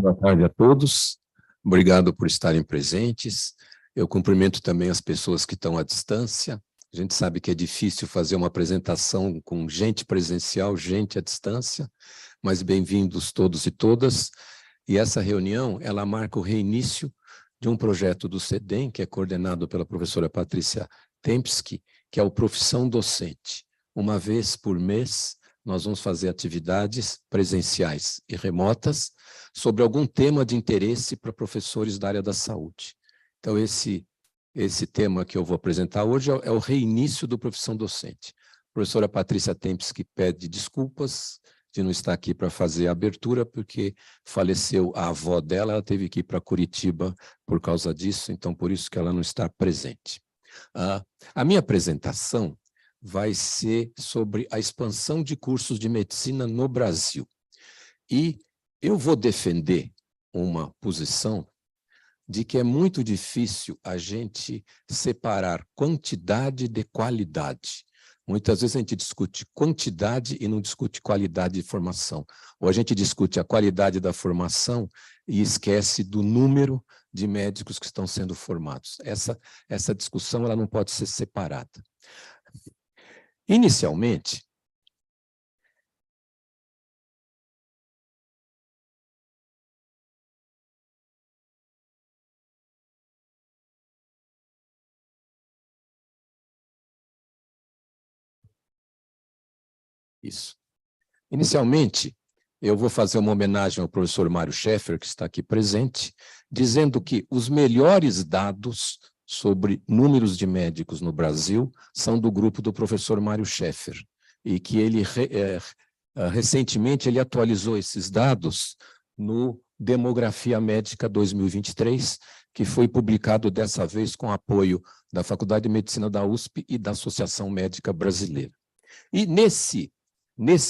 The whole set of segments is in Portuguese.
Boa tarde a todos. Obrigado por estarem presentes. Eu cumprimento também as pessoas que estão à distância. A gente sabe que é difícil fazer uma apresentação com gente presencial, gente à distância, mas bem-vindos todos e todas. E essa reunião, ela marca o reinício de um projeto do CEDEM, que é coordenado pela professora Patrícia Tempsky, que é o Profissão Docente. Uma vez por mês, nós vamos fazer atividades presenciais e remotas sobre algum tema de interesse para professores da área da saúde. Então, esse tema que eu vou apresentar hoje é o reinício do Profissão Docente. A professora Patrícia Tempsky pede desculpas de não estar aqui para fazer a abertura, porque faleceu a avó dela, ela teve que ir para Curitiba por causa disso, então por isso que ela não está presente. A minha apresentação vai ser sobre a expansão de cursos de medicina no Brasil. E eu vou defender uma posição de que é muito difícil a gente separar quantidade de qualidade. Muitas vezes a gente discute quantidade e não discute qualidade de formação. Ou a gente discute a qualidade da formação e esquece do número de médicos que estão sendo formados. Essa discussão ela não pode ser separada. Inicialmente, isso. Inicialmente, eu vou fazer uma homenagem ao professor Mário Scheffer, que está aqui presente, dizendo que os melhores dados sobre números de médicos no Brasil são do grupo do professor Mário Scheffer, e que ele recentemente ele atualizou esses dados no Demografia Médica 2023, que foi publicado dessa vez com apoio da Faculdade de Medicina da USP e da Associação Médica Brasileira. E nesse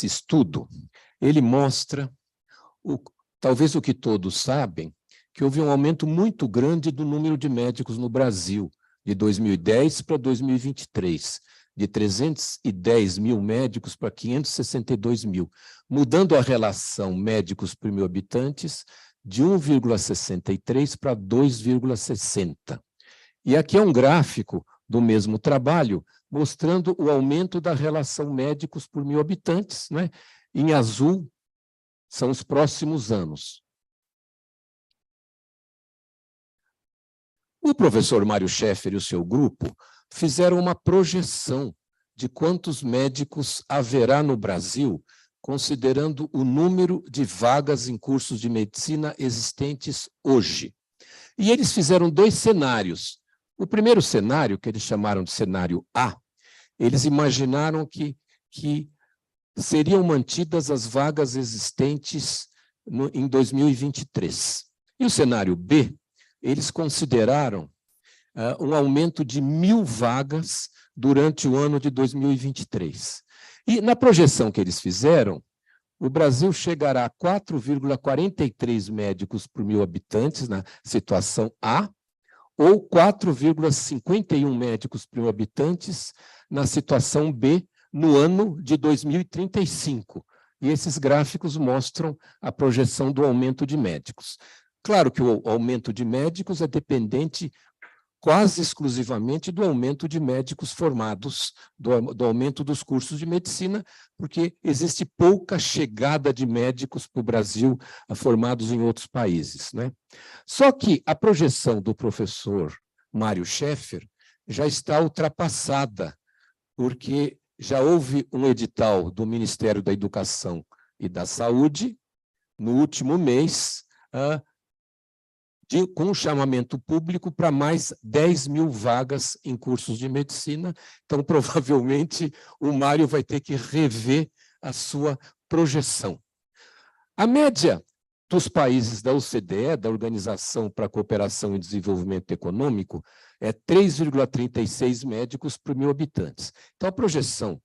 estudo, ele mostra, talvez o que todos sabem, que houve um aumento muito grande do número de médicos no Brasil, de 2010 para 2023, de 310 mil médicos para 562 mil, mudando a relação médicos por mil habitantes de 1,63 para 2,60. E aqui é um gráfico do mesmo trabalho, mostrando o aumento da relação médicos por mil habitantes, né? Em azul são os próximos anos. O professor Mário Scheffer e o seu grupo fizeram uma projeção de quantos médicos haverá no Brasil, considerando o número de vagas em cursos de medicina existentes hoje. E eles fizeram dois cenários. O primeiro cenário, que eles chamaram de cenário A, eles imaginaram que seriam mantidas as vagas existentes em 2023. E o cenário B, eles consideraram um aumento de 1.000 vagas durante o ano de 2023. E na projeção que eles fizeram, o Brasil chegará a 4,43 médicos por mil habitantes na situação A, ou 4,51 médicos por mil habitantes na situação B, no ano de 2035. E esses gráficos mostram a projeção do aumento de médicos. Claro que o aumento de médicos é dependente quase exclusivamente do aumento de médicos formados, do aumento dos cursos de medicina, porque existe pouca chegada de médicos para o Brasil formados em outros países, né? Só que a projeção do professor Mário Scheffer já está ultrapassada, porque já houve um edital do Ministério da Educação e da Saúde, no último mês, com um chamamento público para mais 10.000 vagas em cursos de medicina. Então, provavelmente, o Mário vai ter que rever a sua projeção. A média dos países da OCDE, da Organização para a Cooperação e Desenvolvimento Econômico, é 3,36 médicos por mil habitantes. Então, a projeção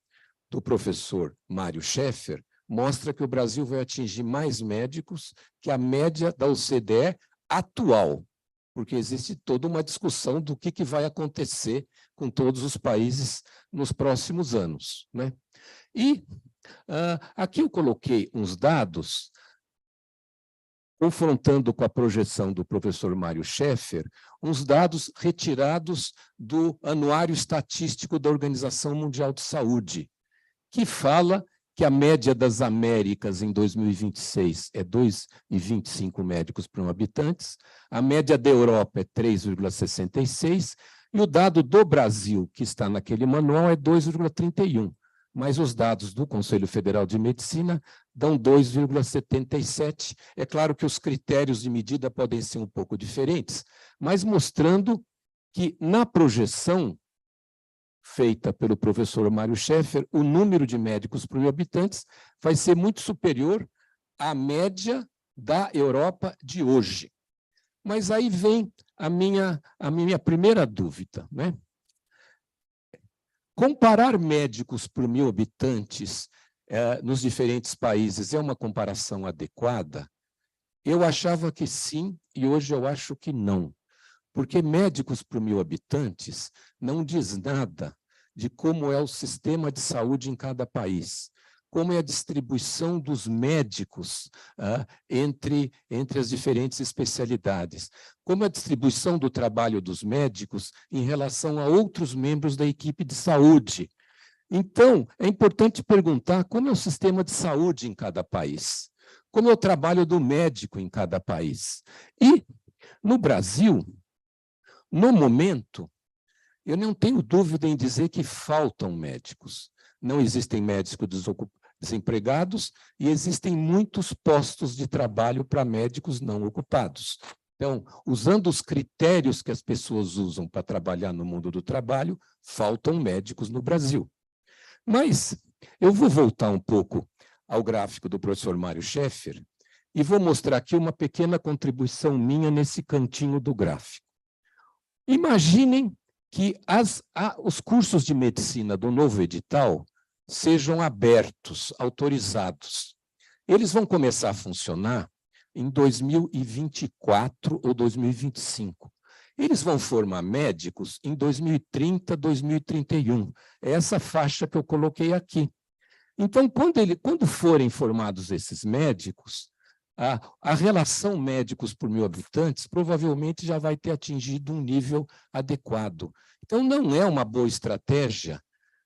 do professor Mário Scheffer mostra que o Brasil vai atingir mais médicos que a média da OCDE atual, porque existe toda uma discussão do que vai acontecer com todos os países nos próximos anos, né? E aqui eu coloquei uns dados confrontando com a projeção do professor Mário Schaeffer, uns dados retirados do Anuário Estatístico da Organização Mundial de Saúde, que fala que a média das Américas em 2026 é 2,25 médicos por 1 habitante, a média da Europa é 3,66, e o dado do Brasil, que está naquele manual, é 2,31. Mas os dados do Conselho Federal de Medicina dão 2,77. É claro que os critérios de medida podem ser um pouco diferentes, mas mostrando que, na projeção feita pelo professor Mário Schaeffer, o número de médicos por 1.000 habitantes vai ser muito superior à média da Europa de hoje. Mas aí vem a minha primeira dúvida, né? Comparar médicos por 1.000 habitantes nos diferentes países é uma comparação adequada? Eu achava que sim, e hoje eu acho que não. Porque médicos por 1.000 habitantes não diz nada de como é o sistema de saúde em cada país, como é a distribuição dos médicos entre as diferentes especialidades, como é a distribuição do trabalho dos médicos em relação a outros membros da equipe de saúde. Então, é importante perguntar como é o sistema de saúde em cada país, como é o trabalho do médico em cada país. E, no Brasil, no momento, eu não tenho dúvida em dizer que faltam médicos. Não existem médicos desempregados e existem muitos postos de trabalho para médicos não ocupados. Então, usando os critérios que as pessoas usam para trabalhar no mundo do trabalho, faltam médicos no Brasil. Mas eu vou voltar um pouco ao gráfico do professor Mário Schaeffer e vou mostrar aqui uma pequena contribuição minha nesse cantinho do gráfico. Imaginem que os cursos de medicina do novo edital sejam abertos, autorizados. Eles vão começar a funcionar em 2024 ou 2025. Eles vão formar médicos em 2030, 2031. É essa faixa que eu coloquei aqui. Então, quando forem formados esses médicos, a relação médicos por 1.000 habitantes provavelmente já vai ter atingido um nível adequado. Então, não é uma boa estratégia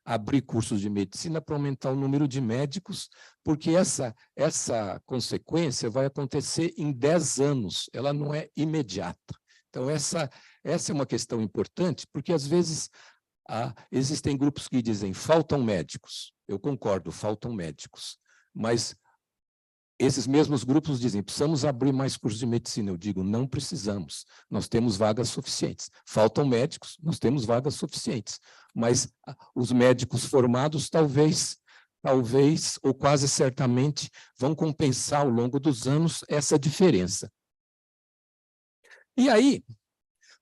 abrir cursos de medicina para aumentar o número de médicos, porque essa consequência vai acontecer em 10 anos, ela não é imediata. Então, essa é uma questão importante, porque, às vezes, existem grupos que dizem faltam médicos. Eu concordo, faltam médicos. Mas esses mesmos grupos dizem, precisamos abrir mais cursos de medicina. Eu digo, não precisamos, nós temos vagas suficientes. Faltam médicos, nós temos vagas suficientes. Mas os médicos formados, talvez, ou quase certamente, vão compensar ao longo dos anos essa diferença. E aí,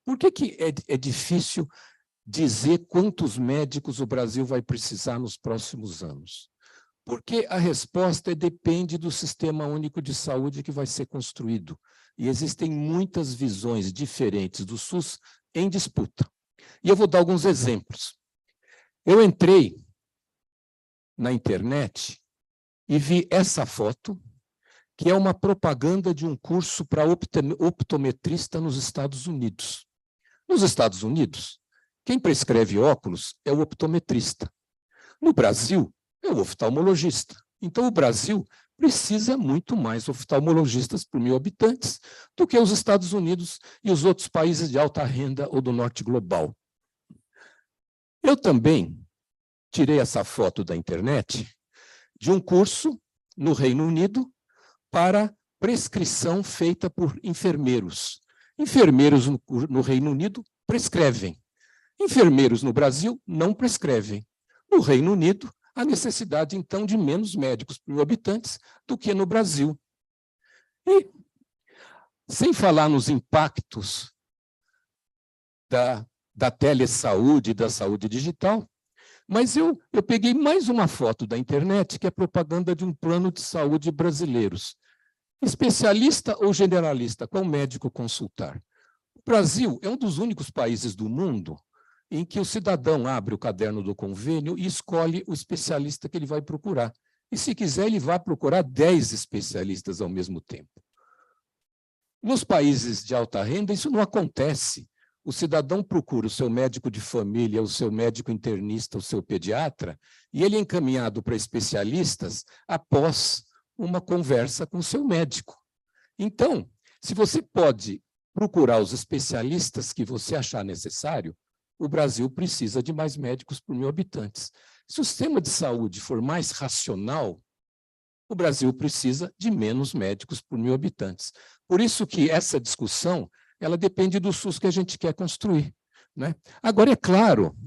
por que é difícil dizer quantos médicos o Brasil vai precisar nos próximos anos? Porque a resposta depende do Sistema Único de Saúde que vai ser construído. E existem muitas visões diferentes do SUS em disputa. E eu vou dar alguns exemplos. Eu entrei na internet e vi essa foto, que é uma propaganda de um curso para optometrista nos Estados Unidos. Nos Estados Unidos, quem prescreve óculos é o optometrista. No Brasil, é o oftalmologista. Então, o Brasil precisa muito mais oftalmologistas por 1.000 habitantes do que os Estados Unidos e os outros países de alta renda ou do norte global. Eu também tirei essa foto da internet de um curso no Reino Unido para prescrição feita por enfermeiros. Enfermeiros no Reino Unido prescrevem. Enfermeiros no Brasil não prescrevem. No Reino Unido, a necessidade, então, de menos médicos por 1.000 habitantes do que no Brasil. E, sem falar nos impactos da telesaúde e da saúde digital, mas eu peguei mais uma foto da internet, que é propaganda de um plano de saúde brasileiros. Especialista ou generalista, qual médico consultar? O Brasil é um dos únicos países do mundo em que o cidadão abre o caderno do convênio e escolhe o especialista que ele vai procurar. E, se quiser, ele vai procurar 10 especialistas ao mesmo tempo. Nos países de alta renda, isso não acontece. O cidadão procura o seu médico de família, o seu médico internista, o seu pediatra, e ele é encaminhado para especialistas após uma conversa com o seu médico. Então, se você pode procurar os especialistas que você achar necessário, o Brasil precisa de mais médicos por 1.000 habitantes. Se o sistema de saúde for mais racional, o Brasil precisa de menos médicos por 1.000 habitantes. Por isso que essa discussão, ela depende do SUS que a gente quer construir, né? Agora, é claro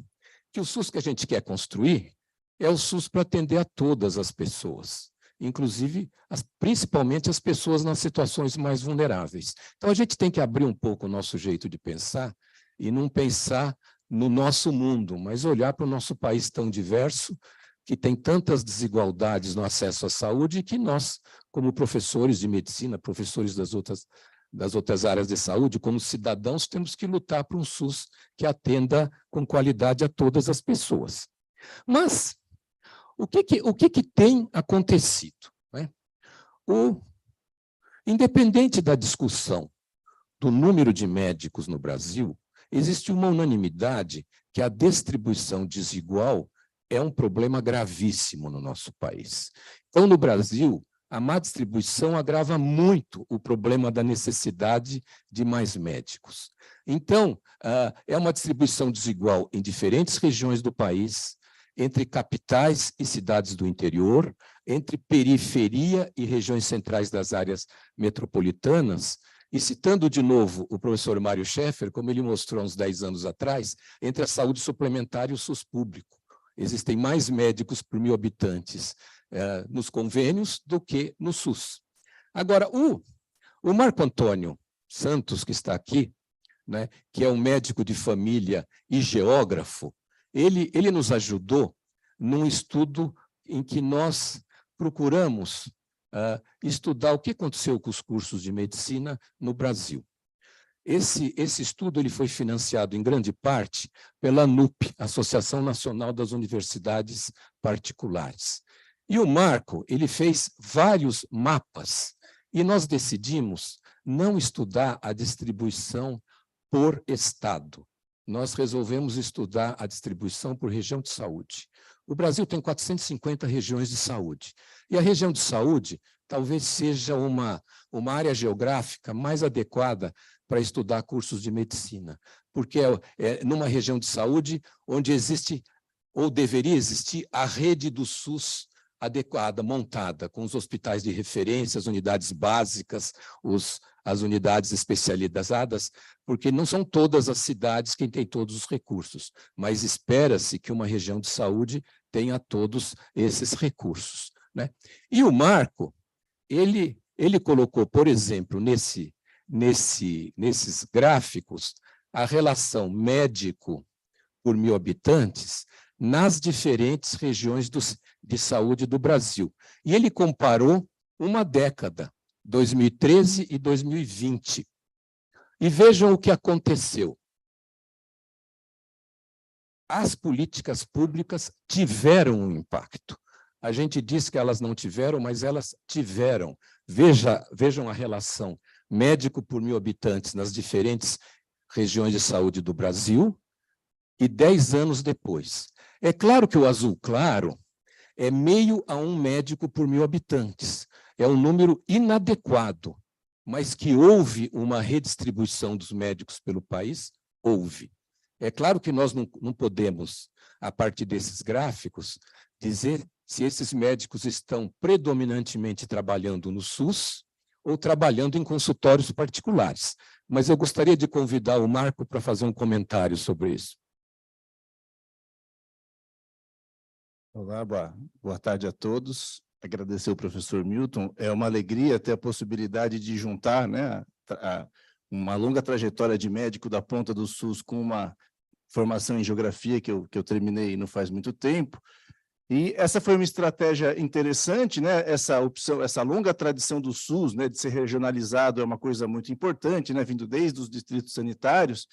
que o SUS que a gente quer construir é o SUS para atender a todas as pessoas, inclusive, principalmente as pessoas nas situações mais vulneráveis. Então, a gente tem que abrir um pouco o nosso jeito de pensar e não pensar no nosso mundo, mas olhar para o nosso país tão diverso, que tem tantas desigualdades no acesso à saúde, e que nós, como professores de medicina, professores das outras áreas de saúde, como cidadãos, temos que lutar por um SUS que atenda com qualidade a todas as pessoas. Mas o que tem acontecido, né? Independente da discussão do número de médicos no Brasil, existe uma unanimidade que a distribuição desigual é um problema gravíssimo no nosso país. Então, no Brasil, a má distribuição agrava muito o problema da necessidade de mais médicos. Então, é uma distribuição desigual em diferentes regiões do país, entre capitais e cidades do interior, entre periferia e regiões centrais das áreas metropolitanas, e citando de novo o professor Mário Schaeffer, como ele mostrou há uns 10 anos atrás, entre a saúde suplementar e o SUS público. Existem mais médicos por 1.000 habitantes nos convênios do que no SUS. Agora, o Marco Antônio Santos, que está aqui, né, que é um médico de família e geógrafo, ele nos ajudou num estudo em que nós procuramos estudar o que aconteceu com os cursos de medicina no Brasil. Esse estudo ele foi financiado em grande parte pela ANUP, Associação Nacional das Universidades Particulares. E o Marco, ele fez vários mapas, e nós decidimos não estudar a distribuição por estado. Nós resolvemos estudar a distribuição por região de saúde. O Brasil tem 450 regiões de saúde, e a região de saúde talvez seja uma área geográfica mais adequada para estudar cursos de medicina, porque é numa região de saúde onde existe, ou deveria existir, a rede do SUS adequada, montada, com os hospitais de referência, as unidades básicas, as unidades especializadas, porque não são todas as cidades quem tem todos os recursos, mas espera-se que uma região de saúde tenha todos esses recursos, né? E o Marco, ele colocou, por exemplo, nesses gráficos, a relação médico por 1.000 habitantes nas diferentes regiões de saúde do Brasil. E ele comparou uma década, 2013 e 2020. E vejam o que aconteceu. As políticas públicas tiveram um impacto. A gente diz que elas não tiveram, mas elas tiveram. Vejam a relação médico por 1.000 habitantes nas diferentes regiões de saúde do Brasil e 10 anos depois. É claro que o azul claro é meio a 1 médico por 1.000 habitantes. É um número inadequado, mas que houve uma redistribuição dos médicos pelo país, houve. É claro que nós não podemos, a partir desses gráficos, dizer se esses médicos estão predominantemente trabalhando no SUS ou trabalhando em consultórios particulares. Mas eu gostaria de convidar o Marco para fazer um comentário sobre isso. Olá, boa tarde a todos. Agradecer ao professor Milton. É uma alegria ter a possibilidade de juntar, né, uma longa trajetória de médico da ponta do SUS com uma formação em geografia que eu terminei não faz muito tempo. E essa foi uma estratégia interessante, né? Essa opção, essa longa tradição do SUS, né, de ser regionalizado é uma coisa muito importante, né, vindo desde os distritos sanitários,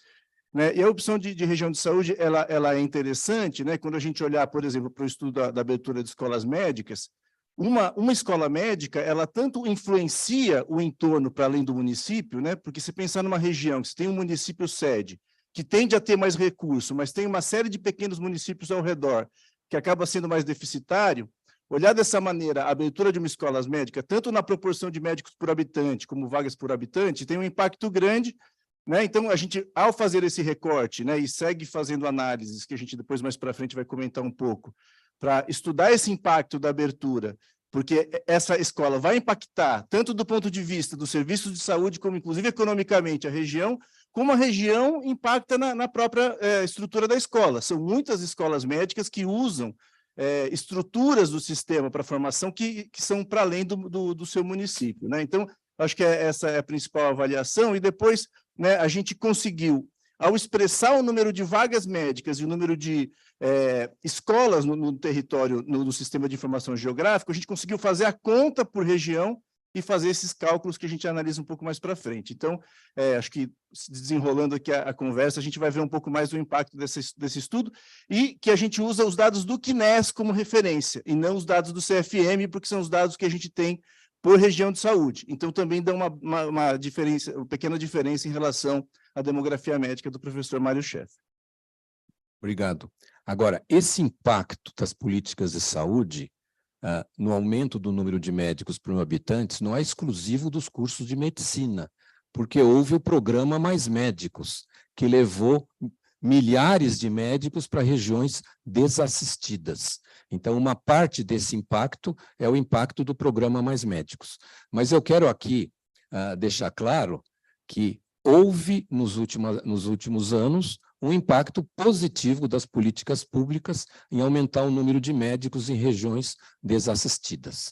né? E a opção de região de saúde, ela é interessante, né? Quando a gente olhar, por exemplo, para o estudo da abertura de escolas médicas, uma escola médica, ela tanto influencia o entorno para além do município, né? Porque se pensar numa região que tem um município sede, que tende a ter mais recurso, mas tem uma série de pequenos municípios ao redor, que acaba sendo mais deficitário, olhar dessa maneira a abertura de uma escola médica, tanto na proporção de médicos por habitante, como vagas por habitante, tem um impacto grande, né? Então, a gente, ao fazer esse recorte, né, e segue fazendo análises, que a gente depois mais para frente vai comentar um pouco, para estudar esse impacto da abertura, porque essa escola vai impactar, tanto do ponto de vista dos serviços de saúde, como inclusive economicamente a região, como a região impacta na própria estrutura da escola. São muitas escolas médicas que usam estruturas do sistema para formação que são para além do seu município, né? Então, acho que essa é a principal avaliação, e depois, né, a gente conseguiu, ao expressar o número de vagas médicas e o número de escolas no território, no sistema de informação geográfica, a gente conseguiu fazer a conta por região e fazer esses cálculos que a gente analisa um pouco mais para frente. Então, acho que, desenrolando aqui a conversa, a gente vai ver um pouco mais do impacto desse estudo, e que a gente usa os dados do CNES como referência, e não os dados do CFM, porque são os dados que a gente tem por região de saúde. Então, também dá uma diferença, uma pequena diferença em relação à demografia médica do professor Mário Schaeffer. Obrigado. Agora, esse impacto das políticas de saúde no aumento do número de médicos por habitantes não é exclusivo dos cursos de medicina, porque houve o programa Mais Médicos, que levou milhares de médicos para regiões desassistidas. Então, uma parte desse impacto é o impacto do programa Mais Médicos. Mas eu quero aqui deixar claro que houve, nos últimos anos, um impacto positivo das políticas públicas em aumentar o número de médicos em regiões desassistidas.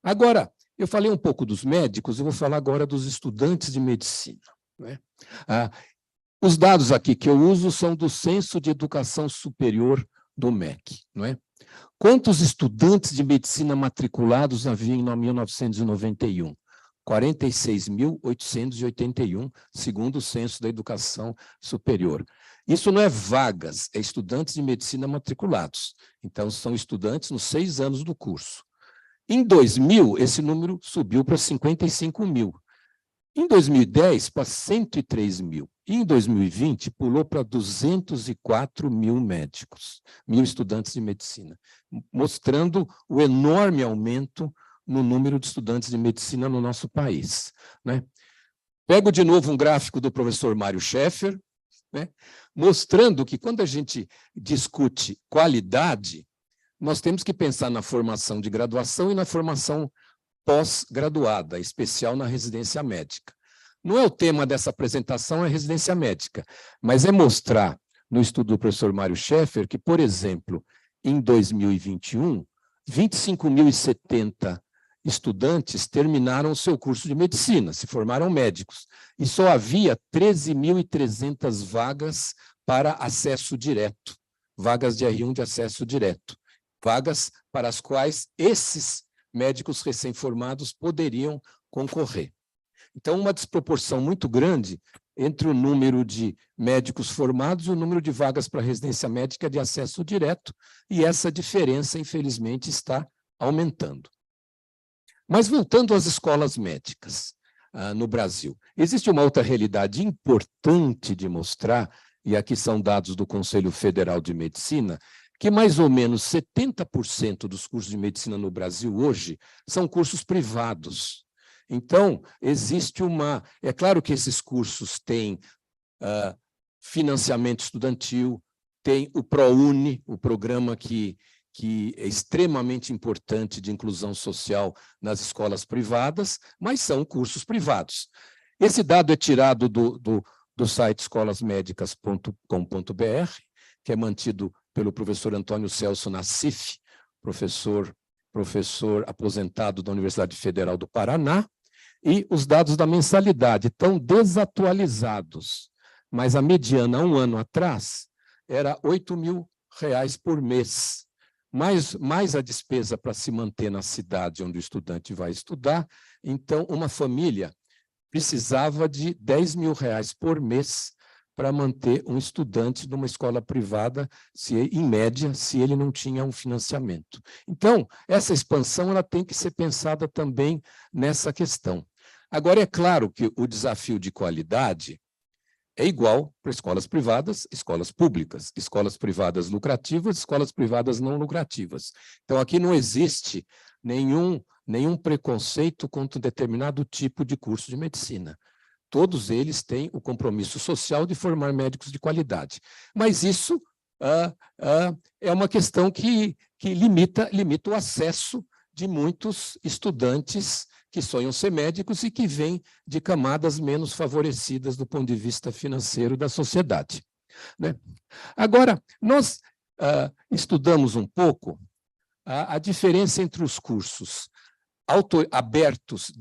Agora, eu falei um pouco dos médicos, eu vou falar agora dos estudantes de medicina, né? Os dados aqui que eu uso são do Censo de Educação Superior do MEC, não é? Quantos estudantes de medicina matriculados havia em 1991? 46.881, segundo o Censo da Educação Superior. Isso não é vagas, é estudantes de medicina matriculados. Então, são estudantes nos 6 anos do curso. Em 2000, esse número subiu para 55 mil. Em 2010, para 103 mil. E em 2020, pulou para 204 mil médicos, 1.000 estudantes de medicina, mostrando o enorme aumento no número de estudantes de medicina no nosso país, né? Pego de novo um gráfico do professor Mário Schaeffer, né, mostrando que quando a gente discute qualidade, nós temos que pensar na formação de graduação e na formação pós-graduada, especial na residência médica. Não é o tema dessa apresentação, é residência médica, mas é mostrar, no estudo do professor Mário Schaeffer, que, por exemplo, em 2021, 25.070 estudantes terminaram o seu curso de medicina, se formaram médicos, e só havia 13.300 vagas para acesso direto, vagas de R1 de acesso direto, vagas para as quais esses médicos recém-formados poderiam concorrer. Então, uma desproporção muito grande entre o número de médicos formados e o número de vagas para residência médica de acesso direto, e essa diferença, infelizmente, está aumentando. Mas voltando às escolas médicas no Brasil, existe uma outra realidade importante de mostrar, e aqui são dados do Conselho Federal de Medicina, que mais ou menos 70% dos cursos de medicina no Brasil hoje são cursos privados. Então, existe uma... É claro que esses cursos têm financiamento estudantil, tem o ProUni, o programa que é extremamente importante de inclusão social nas escolas privadas, mas são cursos privados. Esse dado é tirado do site escolasmedicas.com.br, que é mantido pelo professor Antônio Celso Nassif, professor aposentado da Universidade Federal do Paraná, e os dados da mensalidade estão desatualizados, mas a mediana, há um ano atrás, era R$ 8.000 por mês. Mais a despesa para se manter na cidade onde o estudante vai estudar, então uma família precisava de R$ 10.000 por mês para manter um estudante numa escola privada, em média, se ele não tinha um financiamento. Então, essa expansão ela tem que ser pensada também nessa questão. Agora, é claro que o desafio de qualidade é igual para escolas privadas, escolas públicas, escolas privadas lucrativas, escolas privadas não lucrativas. Então, aqui não existe nenhum preconceito contra um determinado tipo de curso de medicina. Todos eles têm o compromisso social de formar médicos de qualidade. Mas isso é uma questão que limita o acesso de muitos estudantes que sonham ser médicos e que vêm de camadas menos favorecidas do ponto de vista financeiro da sociedade, né? Agora, nós estudamos um pouco a diferença entre os cursos abertos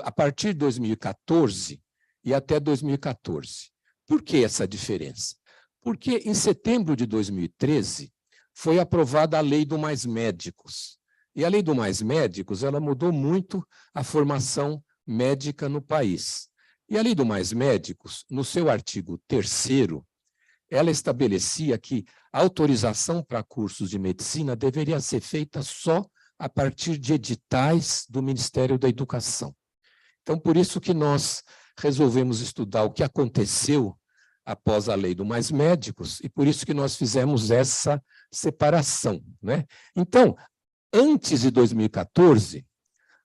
a partir de 2014 e até 2014. Por que essa diferença? Porque em setembro de 2013 foi aprovada a Lei do Mais Médicos. E a Lei do Mais Médicos, ela mudou muito a formação médica no país. E a Lei do Mais Médicos, no seu artigo 3º, ela estabelecia que a autorização para cursos de medicina deveria ser feita só a partir de editais do Ministério da Educação. Então, por isso que nós resolvemos estudar o que aconteceu após a Lei do Mais Médicos, e por isso que nós fizemos essa separação, né? Então, antes de 2014,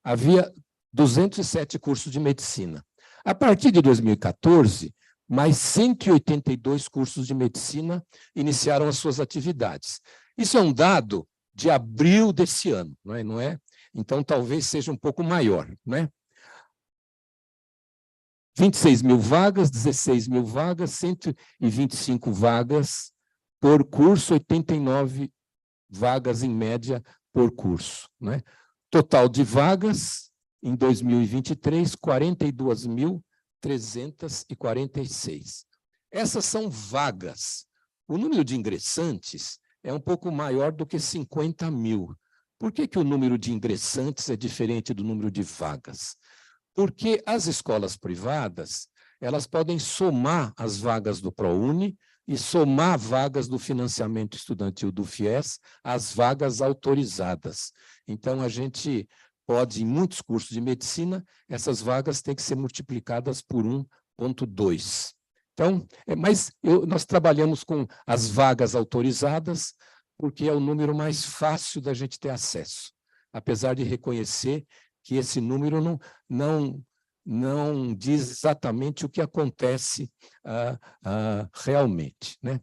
havia 207 cursos de medicina. A partir de 2014, mais 182 cursos de medicina iniciaram as suas atividades. Isso é um dado de abril desse ano, não é? Então, talvez seja um pouco maior, né? 26 mil vagas, 16 mil vagas, 125 vagas por curso, 89 vagas em média por curso, né? Total de vagas, em 2023, 42.346. Essas são vagas. O número de ingressantes é um pouco maior do que 50 mil. Por que o número de ingressantes é diferente do número de vagas? Porque as escolas privadas, elas podem somar as vagas do ProUni e somar vagas do financiamento estudantil do FIES às vagas autorizadas. Então, a gente pode, em muitos cursos de medicina, essas vagas têm que ser multiplicadas por 1,2. Então, nós trabalhamos com as vagas autorizadas, porque é o número mais fácil da gente ter acesso, apesar de reconhecer que esse número não diz exatamente o que acontece realmente, né?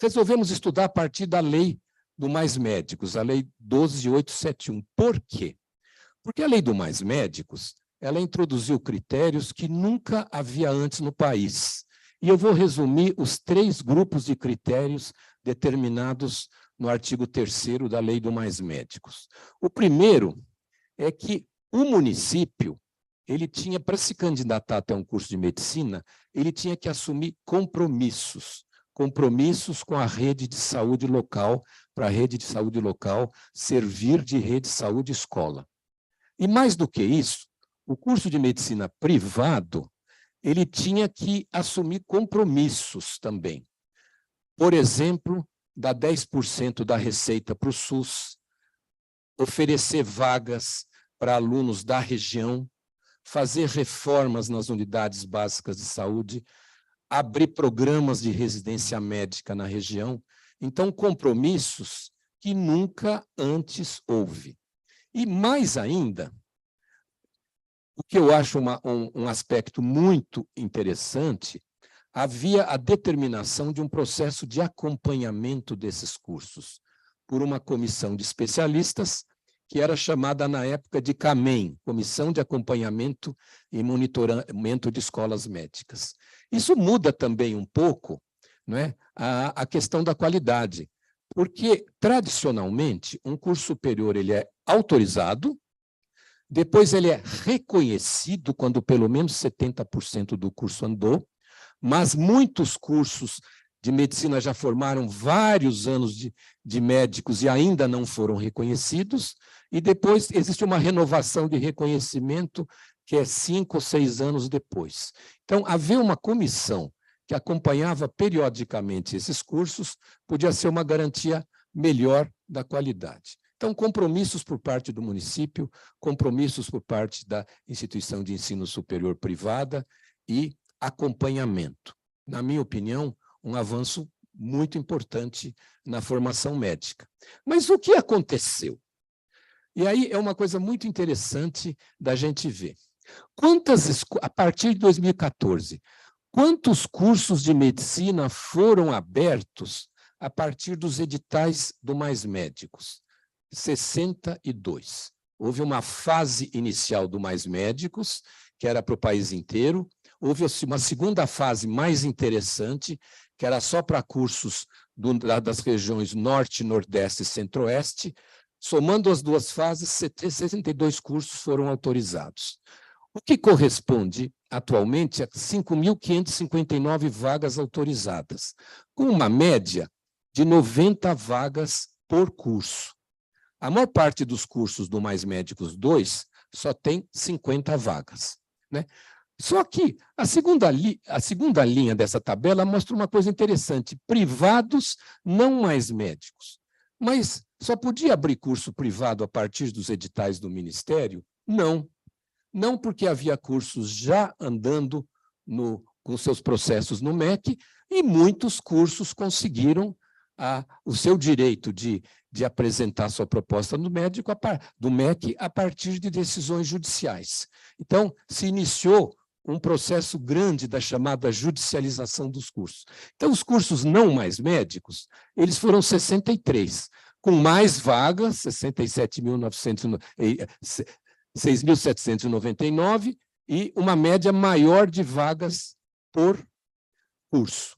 Resolvemos estudar a partir da Lei do Mais Médicos, a Lei 12.871. Por quê? Porque a Lei do Mais Médicos, ela introduziu critérios que nunca havia antes no país. E eu vou resumir os 3 grupos de critérios determinados no artigo 3º da Lei do Mais Médicos. O primeiro é que o município, ele tinha, para se candidatar até um curso de medicina, ele tinha que assumir compromissos com a rede de saúde local, para a rede de saúde local servir de rede de saúde escola. E mais do que isso, o curso de medicina privado, ele tinha que assumir compromissos também. Por exemplo, dar 10% da receita para o SUS, oferecer vagas para alunos da região, fazer reformas nas unidades básicas de saúde, abrir programas de residência médica na região. Então, compromissos que nunca antes houve. E mais ainda, o que eu acho um aspecto muito interessante, havia a determinação de um processo de acompanhamento desses cursos por uma comissão de especialistas, que era chamada na época de CAMEM, Comissão de Acompanhamento e Monitoramento de Escolas Médicas. Isso muda também um pouco, não é, a questão da qualidade, porque, tradicionalmente, um curso superior ele é autorizado, depois ele é reconhecido quando pelo menos 70% do curso andou, mas muitos cursos de medicina já formaram vários anos de médicos e ainda não foram reconhecidos, e depois existe uma renovação de reconhecimento que é 5 ou 6 anos depois. Então, haver uma comissão que acompanhava periodicamente esses cursos podia ser uma garantia melhor da qualidade. Então, compromissos por parte do município, compromissos por parte da instituição de ensino superior privada e acompanhamento. Na minha opinião, um avanço muito importante na formação médica. Mas o que aconteceu? E aí é uma coisa muito interessante da gente ver. A partir de 2014, quantos cursos de medicina foram abertos a partir dos editais do Mais Médicos? 62. Houve uma fase inicial do Mais Médicos, que era para o país inteiro. Houve uma segunda fase mais interessante, que era só para cursos das regiões Norte, Nordeste e Centro-Oeste. Somando as duas fases, 62 cursos foram autorizados. O que corresponde, atualmente, a 5.559 vagas autorizadas, com uma média de 90 vagas por curso. A maior parte dos cursos do Mais Médicos 2 só tem 50 vagas, né? Só que a segunda linha dessa tabela mostra uma coisa interessante: privados, não mais médicos. Mas só podia abrir curso privado a partir dos editais do Ministério? Não. Não, porque havia cursos já andando com seus processos no MEC, e muitos cursos conseguiram o seu direito de apresentar sua proposta do MEC a partir de decisões judiciais. Então, se iniciou um processo grande da chamada judicialização dos cursos. Então, os cursos não mais médicos, eles foram 63, com mais vagas, 6.799, e uma média maior de vagas por curso.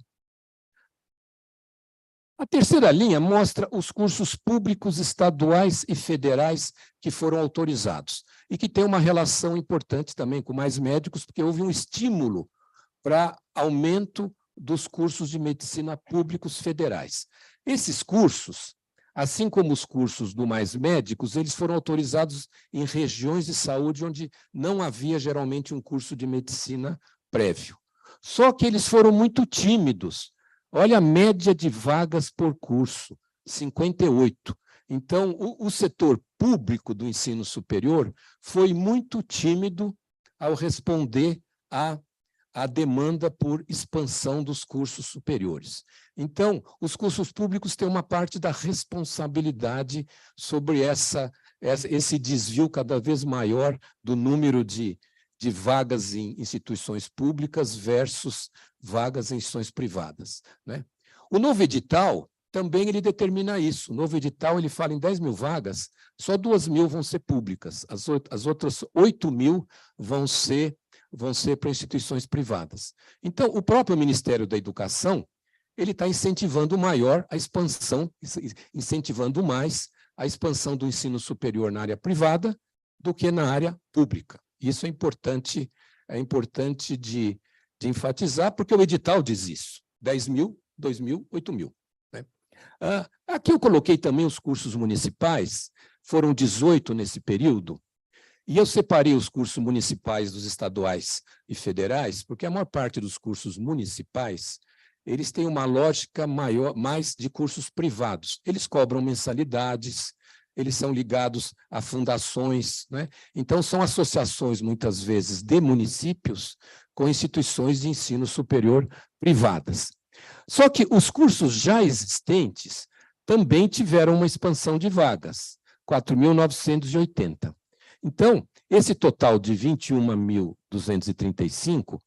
A terceira linha mostra os cursos públicos estaduais e federais que foram autorizados e que tem uma relação importante também com Mais Médicos, porque houve um estímulo para aumento dos cursos de medicina públicos federais. Esses cursos, assim como os cursos do Mais Médicos, eles foram autorizados em regiões de saúde onde não havia geralmente um curso de medicina prévio. Só que eles foram muito tímidos. Olha a média de vagas por curso, 58. Então, o setor público do ensino superior foi muito tímido ao responder à demanda por expansão dos cursos superiores. Então, os cursos públicos têm uma parte da responsabilidade sobre esse desvio cada vez maior do número de vagas em instituições públicas versus vagas em instituições privadas, né? O novo edital também ele determina isso. O novo edital ele fala em 10.000 vagas, só 2.000 vão ser públicas, as outras 8.000 vão ser para instituições privadas. Então, o próprio Ministério da Educação ele está incentivando a expansão, incentivando mais a expansão do ensino superior na área privada do que na área pública. Isso é importante de enfatizar, porque o edital diz isso: 10.000, 2.000, 8.000. Né? Aqui eu coloquei também os cursos municipais, foram 18 nesse período, e eu separei os cursos municipais dos estaduais e federais, porque a maior parte dos cursos municipais, eles têm uma lógica mais de cursos privados. Eles cobram mensalidades, eles são ligados a fundações, né? Então, são associações, muitas vezes, de municípios com instituições de ensino superior privadas. Só que os cursos já existentes também tiveram uma expansão de vagas, 4.980. Então, esse total de 21.235,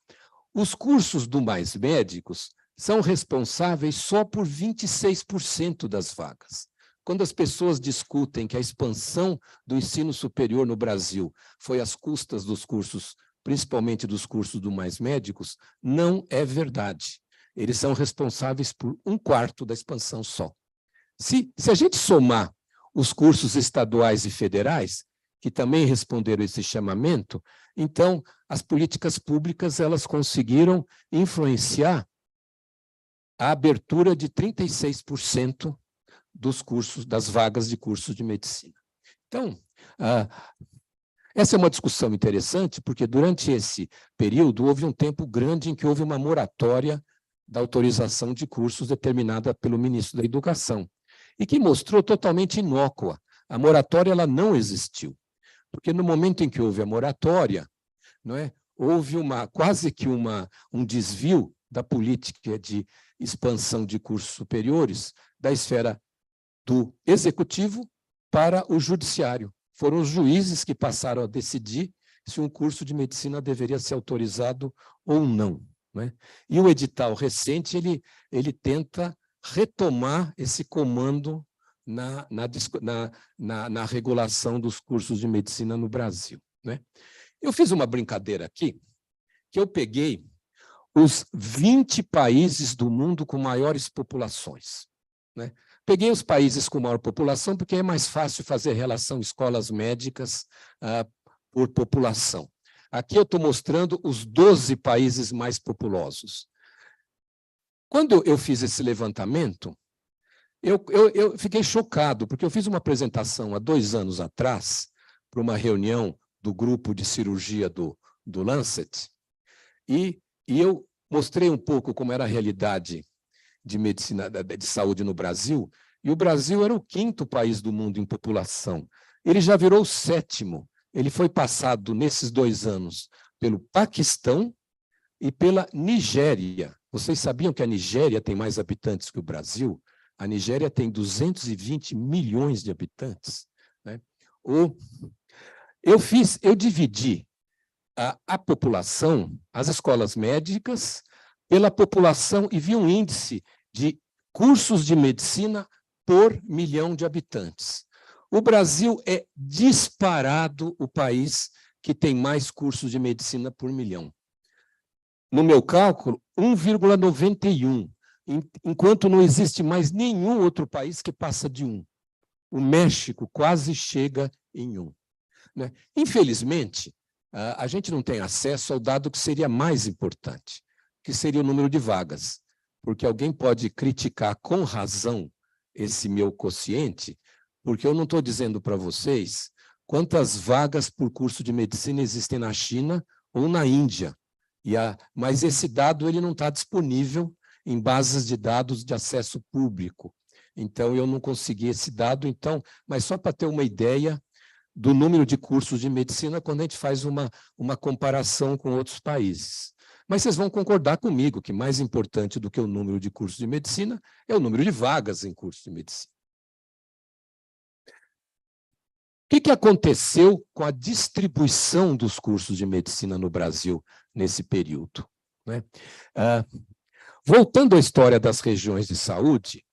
os cursos do Mais Médicos são responsáveis só por 26% das vagas. Quando as pessoas discutem que a expansão do ensino superior no Brasil foi às custas dos cursos, principalmente dos cursos do Mais Médicos, não é verdade. Eles são responsáveis por 1/4 da expansão só. Se a gente somar os cursos estaduais e federais, que também responderam a esse chamamento, então as políticas públicas elas conseguiram influenciar a abertura de 36% dos cursos, das vagas de cursos de medicina. Então, Essa é uma discussão interessante, porque durante esse período houve um tempo grande em que houve uma moratória da autorização de cursos determinada pelo ministro da Educação, e que mostrou totalmente inócua. A moratória ela não existiu, porque no momento em que houve a moratória, não é, houve quase que um desvio da política de expansão de cursos superiores da esfera do executivo para o judiciário. Foram os juízes que passaram a decidir se um curso de medicina deveria ser autorizado ou não, né? E o edital recente, ele tenta retomar esse comando na regulação dos cursos de medicina no Brasil, né? Eu fiz uma brincadeira aqui, que eu peguei os 20 países do mundo com maiores populações, né? Peguei os países com maior população porque é mais fácil fazer relação escolas médicas por população. Aqui eu estou mostrando os 12 países mais populosos. Quando eu fiz esse levantamento, eu fiquei chocado, porque eu fiz uma apresentação há 2 anos atrás para uma reunião do grupo de cirurgia do Lancet, e eu mostrei um pouco como era a realidade de medicina, de saúde no Brasil, e o Brasil era o 5º país do mundo em população. Ele já virou o 7º. Ele foi passado, nesses 2 anos, pelo Paquistão e pela Nigéria. Vocês sabiam que a Nigéria tem mais habitantes que o Brasil? A Nigéria tem 220 milhões de habitantes, né? Eu dividi a população, as escolas médicas, pela população, e vi um índice de cursos de medicina por milhão de habitantes. O Brasil é disparado o país que tem mais cursos de medicina por milhão. No meu cálculo, 1,91, enquanto não existe mais nenhum outro país que passa de 1. O México quase chega em 1, né? Infelizmente, a gente não tem acesso ao dado que seria mais importante, que seria o número de vagas, porque alguém pode criticar com razão esse meu quociente, porque eu não estou dizendo para vocês quantas vagas por curso de medicina existem na China ou na Índia, mas esse dado ele não está disponível em bases de dados de acesso público. Então, eu não consegui esse dado, mas só para ter uma ideia do número de cursos de medicina quando a gente faz uma comparação com outros países. Mas vocês vão concordar comigo que mais importante do que o número de cursos de medicina é o número de vagas em cursos de medicina. O que aconteceu com a distribuição dos cursos de medicina no Brasil nesse período, né? Voltando à história das regiões de saúde,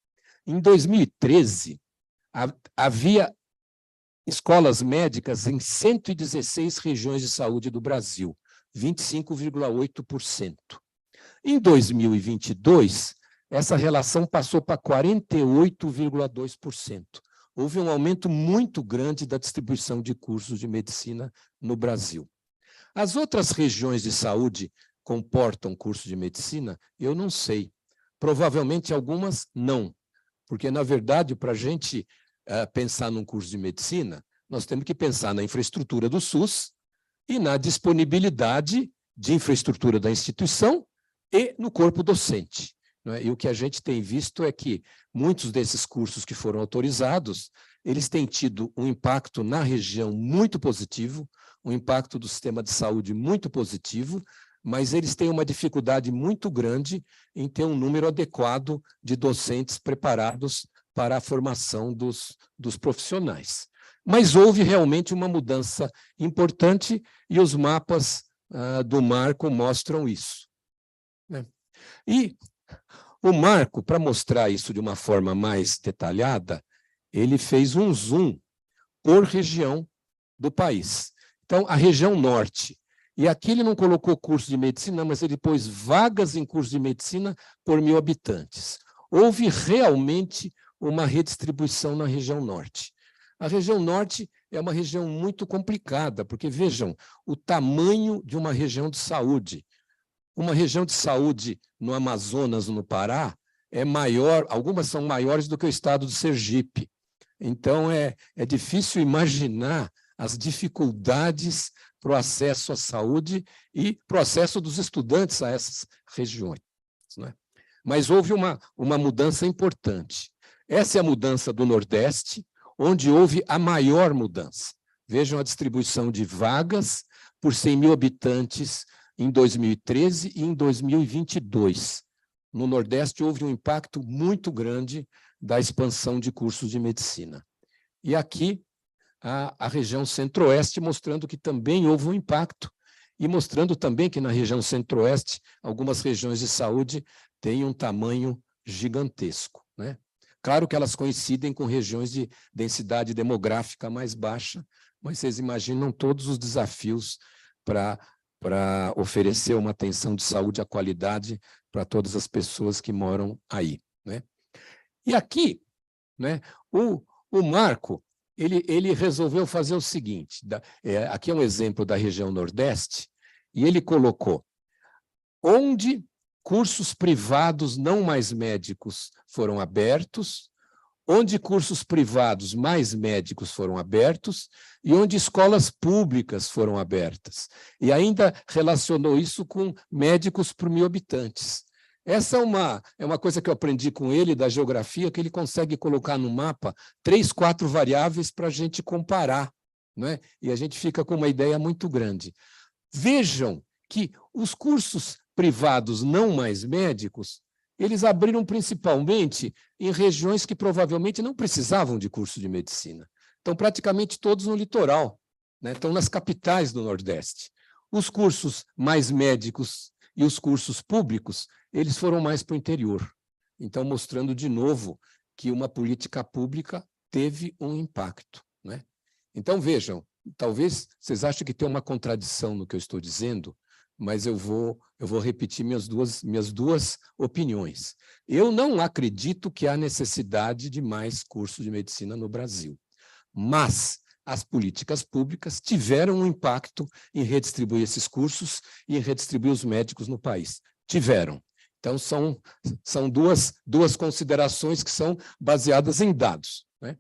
em 2013, havia escolas médicas em 116 regiões de saúde do Brasil, 25,8%. Em 2022, essa relação passou para 48,2%. Houve um aumento muito grande da distribuição de cursos de medicina no Brasil. As outras regiões de saúde comportam curso de medicina? Eu não sei. Provavelmente algumas não, porque, na verdade, para a gente pensar num curso de medicina, nós temos que pensar na infraestrutura do SUS e na disponibilidade de infraestrutura da instituição e no corpo docente, não é? E o que a gente tem visto é que muitos desses cursos que foram autorizados, eles têm tido um impacto na região muito positivo, um impacto do sistema de saúde muito positivo, mas eles têm uma dificuldade muito grande em ter um número adequado de docentes preparados para a formação dos profissionais. Mas houve realmente uma mudança importante e os mapas do Marco mostram isso, né? E o Marco, para mostrar isso de uma forma mais detalhada, ele fez um zoom por região do país. Então, a região norte. E aqui ele não colocou curso de medicina, mas ele pôs vagas em curso de medicina por 1.000 habitantes. Houve realmente uma redistribuição na região norte. A região norte é uma região muito complicada, porque, vejam, o tamanho de uma região de saúde. Uma região de saúde no Amazonas, no Pará, é maior, algumas são maiores do que o estado do Sergipe. Então, é difícil imaginar as dificuldades para o acesso à saúde e para o acesso dos estudantes a essas regiões, né? Mas houve uma mudança importante. Essa é a mudança do Nordeste, onde houve a maior mudança. Vejam a distribuição de vagas por 100 mil habitantes em 2013 e em 2022. No Nordeste houve um impacto muito grande da expansão de cursos de medicina. E aqui a região Centro-Oeste, mostrando que também houve um impacto, e mostrando também que na região Centro-Oeste, algumas regiões de saúde têm um tamanho gigantesco, né? Claro que elas coincidem com regiões de densidade demográfica mais baixa, mas vocês imaginam todos os desafios para oferecer uma atenção de saúde à qualidade para todas as pessoas que moram aí, né? E aqui, né, o Marco, ele resolveu fazer o seguinte, aqui é um exemplo da região Nordeste, e ele colocou onde cursos privados não mais médicos foram abertos, onde cursos privados mais médicos foram abertos e onde escolas públicas foram abertas. E ainda relacionou isso com médicos por 1.000 habitantes. Essa é uma coisa que eu aprendi com ele, da geografia, que ele consegue colocar no mapa 3, 4 variáveis para a gente comparar, não é? E a gente fica com uma ideia muito grande. Vejam que os cursos privados não mais médicos, eles abriram principalmente em regiões que provavelmente não precisavam de curso de medicina. Estão praticamente todos no litoral, né? Estão nas capitais do Nordeste. Os cursos mais médicos e os cursos públicos, eles foram mais para o interior. Então, mostrando de novo que uma política pública teve um impacto, né? Então, vejam, talvez vocês achem que tem uma contradição no que eu estou dizendo, mas eu vou repetir minhas duas opiniões. Eu não acredito que há necessidade de mais curso de medicina no Brasil, mas as políticas públicas tiveram um impacto em redistribuir esses cursos e em redistribuir os médicos no país. Tiveram. Então, são duas considerações que são baseadas em dados, né?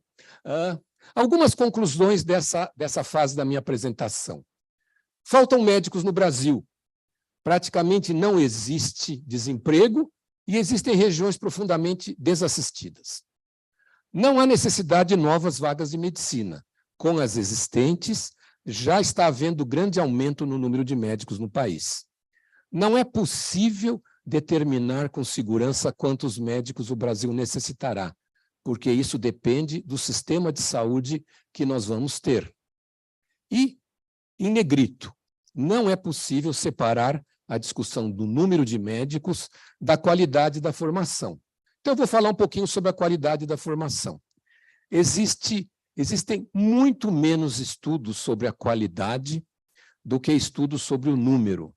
Algumas conclusões dessa fase da minha apresentação. Faltam médicos no Brasil. Praticamente não existe desemprego e existem regiões profundamente desassistidas. Não há necessidade de novas vagas de medicina. Com as existentes, já está havendo grande aumento no número de médicos no país. Não é possível determinar com segurança quantos médicos o Brasil necessitará, porque isso depende do sistema de saúde que nós vamos ter. E, em negrito, não é possível separar a discussão do número de médicos da qualidade da formação. Então, eu vou falar um pouquinho sobre a qualidade da formação. Existem muito menos estudos sobre a qualidade do que estudos sobre o número.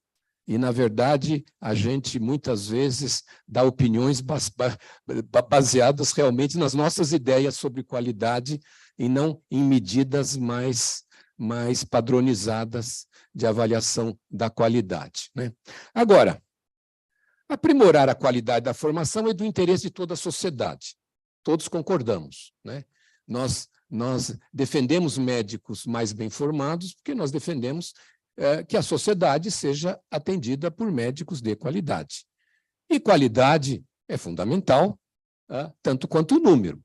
E, na verdade, a gente muitas vezes dá opiniões baseadas realmente nas nossas ideias sobre qualidade e não em medidas mais padronizadas de avaliação da qualidade, né? Agora, aprimorar a qualidade da formação é do interesse de toda a sociedade. Todos concordamos, né? Nós defendemos médicos mais bem formados porque nós defendemos que a sociedade seja atendida por médicos de qualidade. E qualidade é fundamental, tanto quanto o número.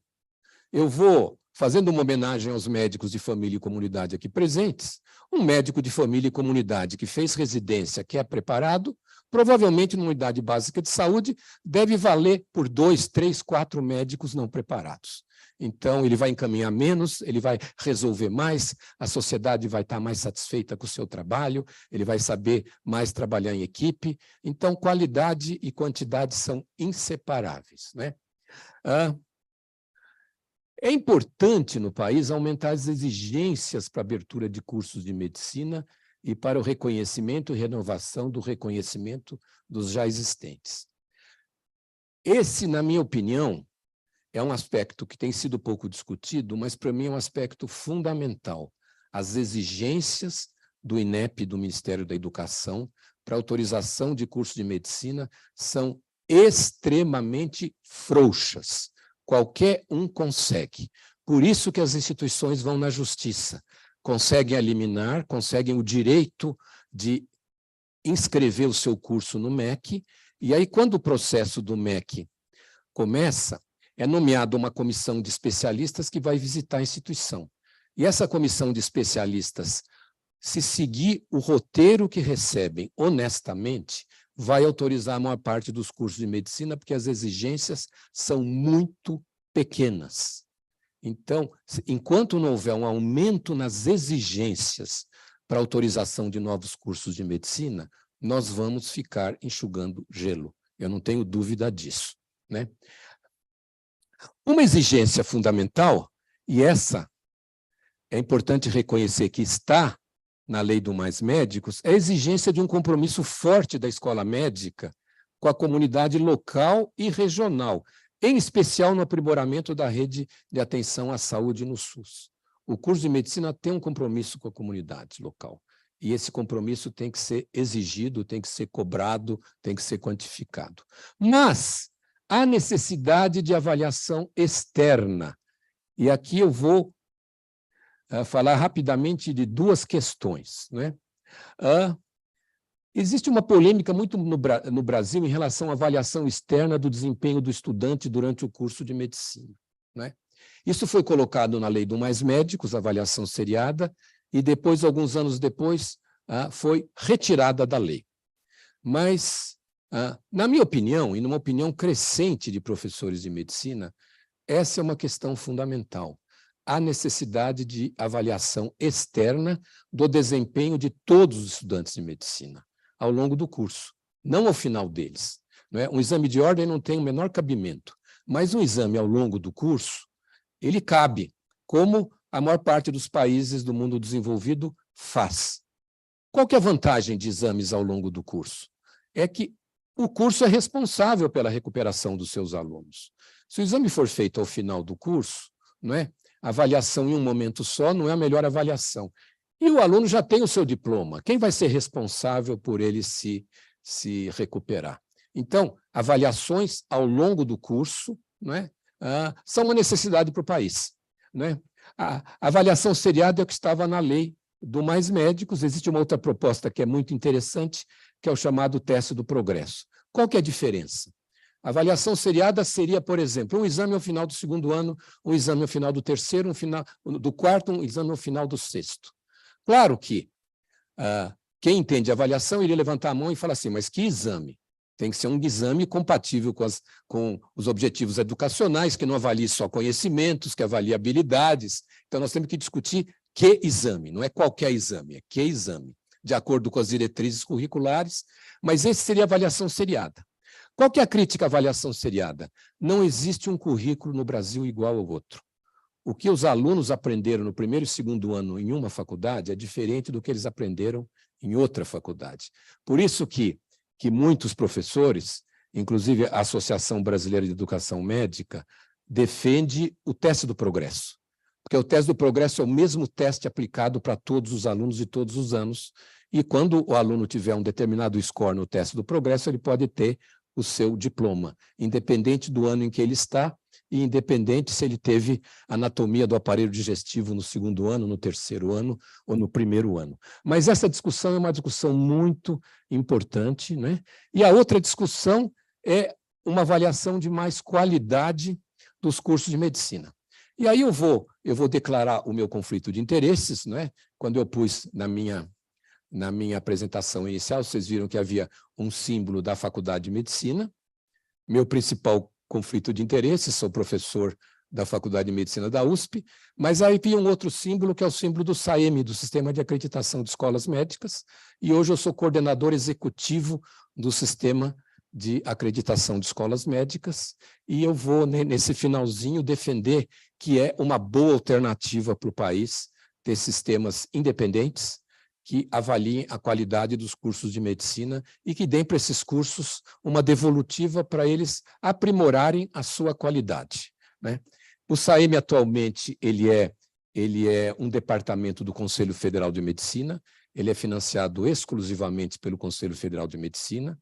Eu vou, fazendo uma homenagem aos médicos de família e comunidade aqui presentes, um médico de família e comunidade que fez residência, que é preparado, provavelmente numa unidade básica de saúde, deve valer por 2, 3, 4 médicos não preparados. Então, ele vai encaminhar menos, ele vai resolver mais, a sociedade vai estar mais satisfeita com o seu trabalho, ele vai saber mais trabalhar em equipe. Então, qualidade e quantidade são inseparáveis, né? É importante no país aumentar as exigências para a abertura de cursos de medicina e para o reconhecimento e renovação do reconhecimento dos já existentes. Esse, na minha opinião, é um aspecto que tem sido pouco discutido, mas para mim é um aspecto fundamental. As exigências do INEP, do Ministério da Educação, para autorização de curso de medicina são extremamente frouxas. Qualquer um consegue. Por isso que as instituições vão na justiça. conseguem a liminar, conseguem o direito de inscrever o seu curso no MEC, e aí, quando o processo do MEC começa, é nomeada uma comissão de especialistas que vai visitar a instituição. E essa comissão de especialistas, se seguir o roteiro que recebem honestamente, vai autorizar a maior parte dos cursos de medicina, porque as exigências são muito pequenas. Então, enquanto não houver um aumento nas exigências para autorização de novos cursos de medicina, nós vamos ficar enxugando gelo. Eu não tenho dúvida disso, né? Uma exigência fundamental, e essa é importante reconhecer que está na Lei do Mais Médicos, é a exigência de um compromisso forte da escola médica com a comunidade local e regional, em especial no aprimoramento da rede de atenção à saúde no SUS. O curso de medicina tem um compromisso com a comunidade local, e esse compromisso tem que ser exigido, tem que ser cobrado, tem que ser quantificado. Mas há necessidade de avaliação externa, e aqui eu vou falar rapidamente de duas questões, né? Existe uma polêmica muito no Brasil em relação à avaliação externa do desempenho do estudante durante o curso de medicina, né? Isso foi colocado na Lei do Mais Médicos, avaliação seriada, e depois, alguns anos depois, foi retirada da lei. Mas, na minha opinião, e numa opinião crescente de professores de medicina, essa é uma questão fundamental. Há necessidade de avaliação externa do desempenho de todos os estudantes de medicina ao longo do curso, não ao final deles, não é? Um exame de ordem não tem o menor cabimento, mas um exame ao longo do curso, ele cabe, como a maior parte dos países do mundo desenvolvido faz. Qual que é a vantagem de exames ao longo do curso? É que o curso é responsável pela recuperação dos seus alunos. Se o exame for feito ao final do curso, não é? A avaliação em um momento só não é a melhor avaliação. E o aluno já tem o seu diploma. Quem vai ser responsável por ele se recuperar? Então, avaliações ao longo do curso, não é? São uma necessidade para o país, não é? A avaliação seriada é o que estava na Lei do Mais Médicos. Existe uma outra proposta que é muito interessante, que é o chamado teste do progresso. Qual que é a diferença? A avaliação seriada seria, por exemplo, um exame ao final do segundo ano, um exame ao final do terceiro, um final do quarto, um exame ao final do sexto. Claro que quem entende avaliação iria levantar a mão e falar assim, mas que exame? Tem que ser um exame compatível com os objetivos educacionais, que não avalie só conhecimentos, que avalie habilidades. Então, nós temos que discutir que exame, não é qualquer exame, é que exame, de acordo com as diretrizes curriculares, mas esse seria a avaliação seriada. Qual que é a crítica à avaliação seriada? Não existe um currículo no Brasil igual ao outro. O que os alunos aprenderam no primeiro e segundo ano em uma faculdade é diferente do que eles aprenderam em outra faculdade. Por isso que muitos professores, inclusive a Associação Brasileira de Educação Médica, defende o teste do progresso. Porque o teste do progresso é o mesmo teste aplicado para todos os alunos de todos os anos, e quando o aluno tiver um determinado score no teste do progresso, ele pode ter o seu diploma, independente do ano em que ele está e independente se ele teve anatomia do aparelho digestivo no segundo ano, no terceiro ano ou no primeiro ano. Mas essa discussão é uma discussão muito importante, né? E a outra discussão é uma avaliação de mais qualidade dos cursos de medicina. E aí eu vou declarar o meu conflito de interesses, né? Quando eu pus na minha apresentação inicial, vocês viram que havia um símbolo da Faculdade de Medicina. Meu principal conflito de interesse, sou professor da Faculdade de Medicina da USP, mas aí havia um outro símbolo, que é o símbolo do SAEME, do Sistema de Acreditação de Escolas Médicas, e hoje eu sou coordenador executivo do Sistema de Acreditação de Escolas Médicas, e eu vou, nesse finalzinho, defender que é uma boa alternativa para o país ter sistemas independentes, que avaliem a qualidade dos cursos de medicina e que deem para esses cursos uma devolutiva para eles aprimorarem a sua qualidade, né? O SAEME, atualmente, ele é um departamento do Conselho Federal de Medicina, ele é financiado exclusivamente pelo Conselho Federal de Medicina,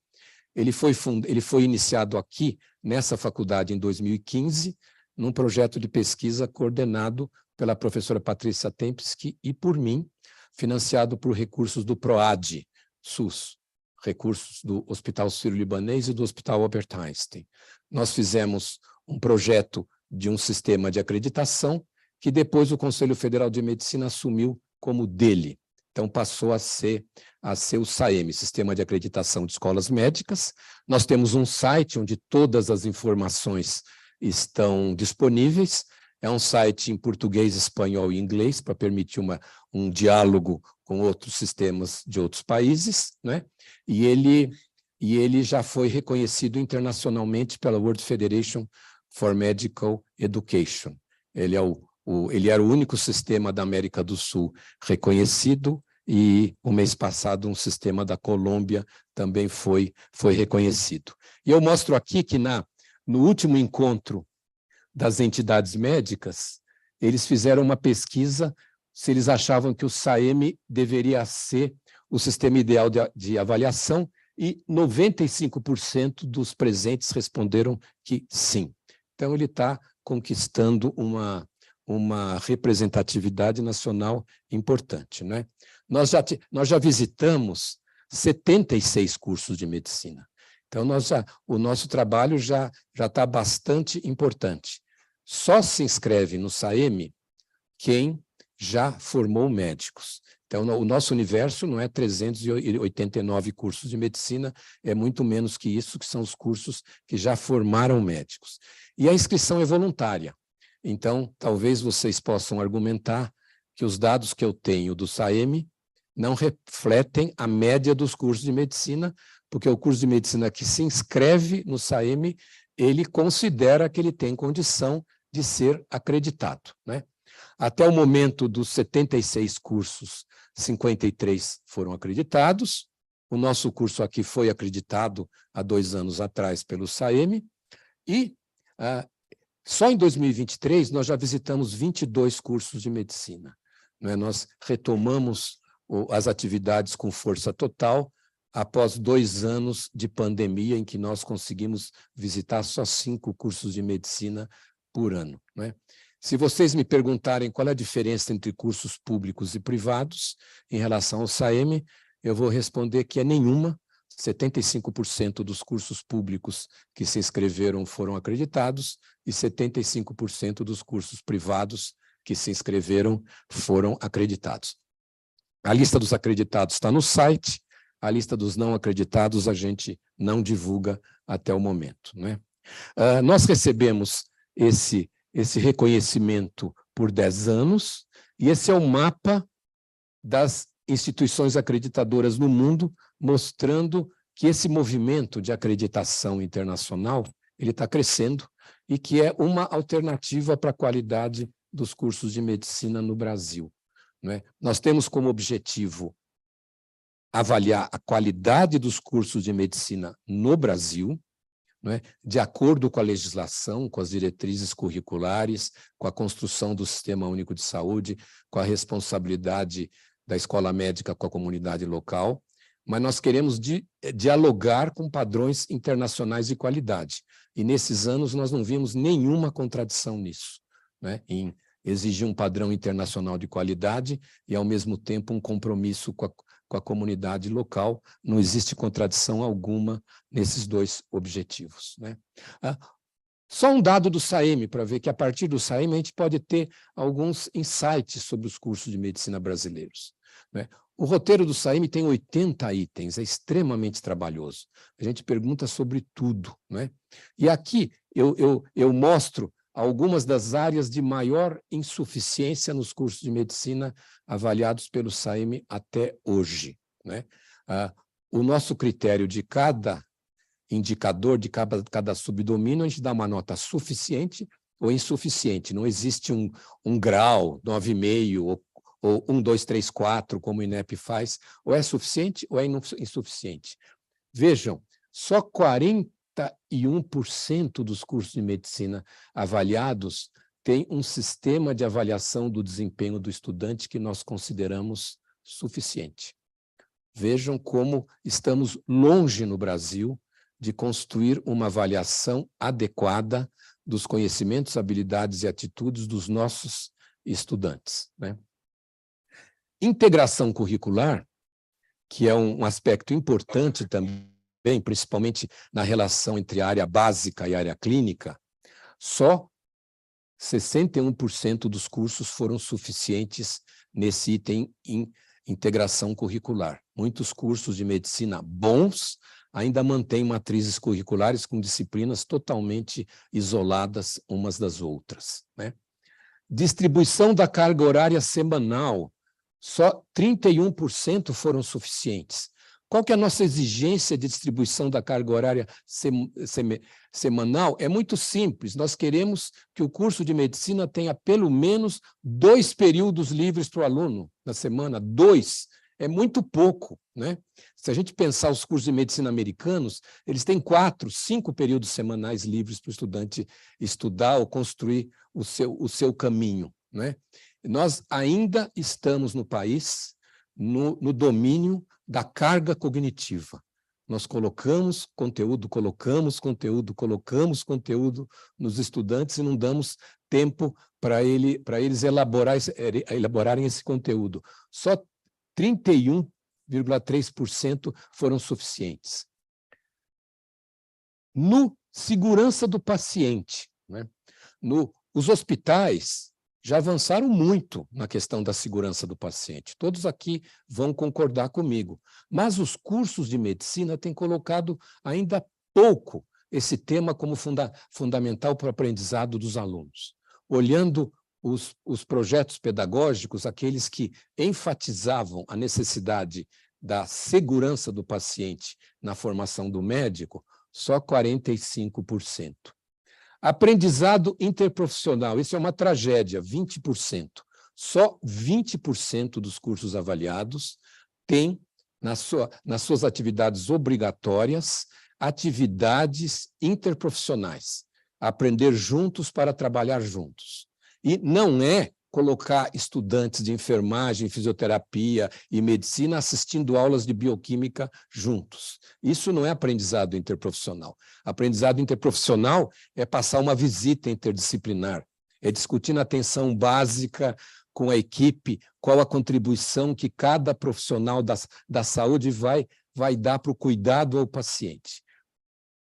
ele foi iniciado aqui, nessa faculdade, em 2015, num projeto de pesquisa coordenado pela professora Patrícia Tempsky e por mim, financiado por recursos do PROAD, SUS, recursos do Hospital Sírio-Libanês e do Hospital Albert Einstein. Nós fizemos um projeto de um sistema de acreditação que depois o Conselho Federal de Medicina assumiu como dele. Então, passou a ser o SAEME, Sistema de Acreditação de Escolas Médicas. Nós temos um site onde todas as informações estão disponíveis. É um site em português, espanhol e inglês, para permitir um diálogo com outros sistemas de outros países, né? E ele já foi reconhecido internacionalmente pela World Federation for Medical Education. Ele era o único sistema da América do Sul reconhecido, e o mês passado um sistema da Colômbia também foi reconhecido. E eu mostro aqui que no último encontro das entidades médicas, eles fizeram uma pesquisa se eles achavam que o SAEME deveria ser o sistema ideal de avaliação, e 95% dos presentes responderam que sim. Então, ele está conquistando uma representatividade nacional importante, né? Nós já visitamos 76 cursos de medicina. Então, o nosso trabalho já está bastante importante. Só se inscreve no SAEME quem já formou médicos. Então, o nosso universo não é 389 cursos de medicina, é muito menos que isso, que são os cursos que já formaram médicos. E a inscrição é voluntária. Então, talvez vocês possam argumentar que os dados que eu tenho do SAEME não refletem a média dos cursos de medicina, porque o curso de medicina que se inscreve no SAEME, ele considera que ele tem condição de ser acreditado, né? Até o momento dos 76 cursos, 53 foram acreditados. O nosso curso aqui foi acreditado há 2 anos atrás pelo SAEME, e só em 2023 nós já visitamos 22 cursos de medicina, né? Nós retomamos as atividades com força total após 2 anos de pandemia, em que nós conseguimos visitar só 5 cursos de medicina por ano, né? Se vocês me perguntarem qual é a diferença entre cursos públicos e privados em relação ao SAEME, eu vou responder que é nenhuma. 75% dos cursos públicos que se inscreveram foram acreditados e 75% dos cursos privados que se inscreveram foram acreditados. A lista dos acreditados está no site, a lista dos não acreditados a gente não divulga até o momento, né? Nós recebemos esse reconhecimento por 10 anos, e esse é o mapa das instituições acreditadoras no mundo, mostrando que esse movimento de acreditação internacional ele está crescendo e que é uma alternativa para a qualidade dos cursos de medicina no Brasil, né? Nós temos como objetivo avaliar a qualidade dos cursos de medicina no Brasil, né, de acordo com a legislação, com as diretrizes curriculares, com a construção do Sistema Único de Saúde, com a responsabilidade da escola médica com a comunidade local, mas nós queremos dialogar com padrões internacionais de qualidade. E nesses anos nós não vimos nenhuma contradição nisso, né, em exigir um padrão internacional de qualidade e, ao mesmo tempo, um compromisso com a comunidade local. Não existe contradição alguma nesses 2 objetivos, né? Só um dado do SAEME, para ver que, a partir do SAEME, a gente pode ter alguns insights sobre os cursos de medicina brasileiros, né? O roteiro do SAEME tem 80 itens, é extremamente trabalhoso. A gente pergunta sobre tudo, né? E aqui eu mostro algumas das áreas de maior insuficiência nos cursos de medicina avaliados pelo SAEME até hoje, né? O nosso critério de cada indicador, de cada subdomínio, a gente dá uma nota suficiente ou insuficiente. Não existe um grau, 9,5 ou 1, 2, 3, 4, como o INEP faz. Ou é suficiente ou é insuficiente. Vejam, só 41% dos cursos de medicina avaliados tem um sistema de avaliação do desempenho do estudante que nós consideramos suficiente. Vejam como estamos longe no Brasil de construir uma avaliação adequada dos conhecimentos, habilidades e atitudes dos nossos estudantes, né? Integração curricular, que é um aspecto importante também, principalmente na relação entre a área básica e a área clínica, só 61% dos cursos foram suficientes nesse item em integração curricular. Muitos cursos de medicina bons ainda mantêm matrizes curriculares com disciplinas totalmente isoladas umas das outras, né? Distribuição da carga horária semanal, só 31% foram suficientes. Qual que é a nossa exigência de distribuição da carga horária semanal? É muito simples, nós queremos que o curso de medicina tenha pelo menos 2 períodos livres para o aluno na semana. 2 é muito pouco, né? Se a gente pensar os cursos de medicina americanos, eles têm 4, 5 períodos semanais livres para o estudante estudar ou construir o seu caminho, né? Nós ainda estamos no país no domínio da carga cognitiva. Nós colocamos conteúdo nos estudantes e não damos tempo para eles elaborarem esse conteúdo. Só 31,3% foram suficientes. No segurança do paciente, né? Os hospitais já avançaram muito na questão da segurança do paciente. Todos aqui vão concordar comigo. Mas os cursos de medicina têm colocado ainda pouco esse tema como fundamental para o aprendizado dos alunos. Olhando os projetos pedagógicos, aqueles que enfatizavam a necessidade da segurança do paciente na formação do médico, só 45%. Aprendizado interprofissional, isso é uma tragédia, 20%. Só 20% dos cursos avaliados têm, nas suas atividades obrigatórias, atividades interprofissionais. Aprender juntos para trabalhar juntos. E não é colocar estudantes de enfermagem, fisioterapia e medicina assistindo aulas de bioquímica juntos. Isso não é aprendizado interprofissional. Aprendizado interprofissional é passar uma visita interdisciplinar, é discutir na atenção básica com a equipe qual a contribuição que cada profissional da saúde vai dar para o cuidado ao paciente.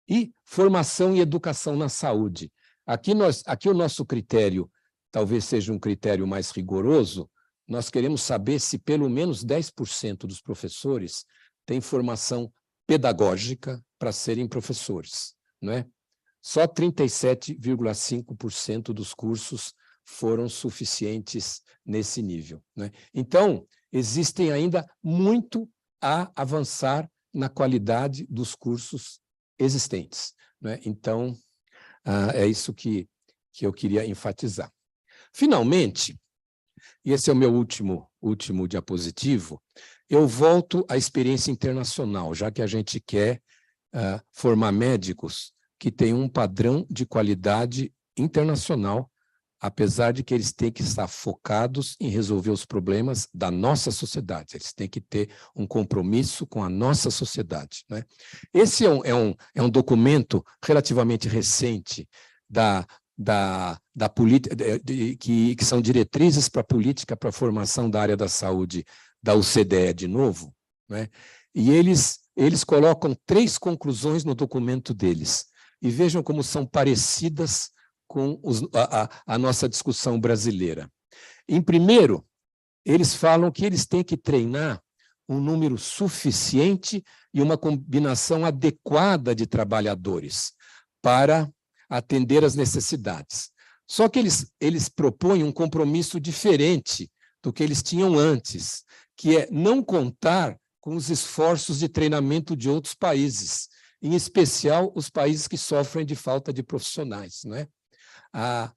E formação e educação na saúde. Aqui o nosso critério talvez seja um critério mais rigoroso, nós queremos saber se pelo menos 10% dos professores têm formação pedagógica para serem professores, não é? Só 37,5% dos cursos foram suficientes nesse nível, né? Então, existem ainda muito a avançar na qualidade dos cursos existentes, né? Então, é isso que eu queria enfatizar. Finalmente, e esse é o meu último diapositivo, eu volto à experiência internacional, já que a gente quer formar médicos que tenham um padrão de qualidade internacional, apesar de que eles têm que estar focados em resolver os problemas da nossa sociedade, eles têm que ter um compromisso com a nossa sociedade, né? Esse é um documento relativamente recente da política, que são diretrizes para a política para a formação da área da saúde da OCDE, de novo, né? E eles colocam 3 conclusões no documento deles, e vejam como são parecidas com a nossa discussão brasileira. Em primeiro, eles falam que eles têm que treinar um número suficiente e uma combinação adequada de trabalhadores para atender às necessidades. Só que eles propõem um compromisso diferente do que eles tinham antes, que é não contar com os esforços de treinamento de outros países, em especial os países que sofrem de falta de profissionais, não é? A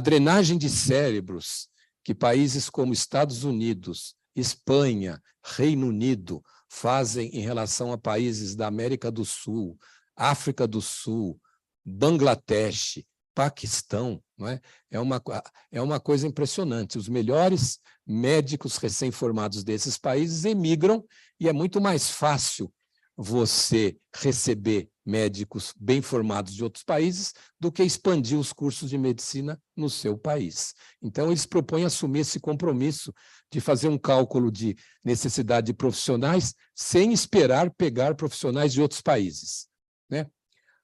drenagem de cérebros que países como Estados Unidos, Espanha, Reino Unido fazem em relação a países da América do Sul, África do Sul, Bangladesh, Paquistão, não é? É uma coisa impressionante. Os melhores médicos recém-formados desses países emigram e é muito mais fácil você receber médicos bem formados de outros países do que expandir os cursos de medicina no seu país. Então, eles propõem assumir esse compromisso de fazer um cálculo de necessidade de profissionais sem esperar pegar profissionais de outros países, né?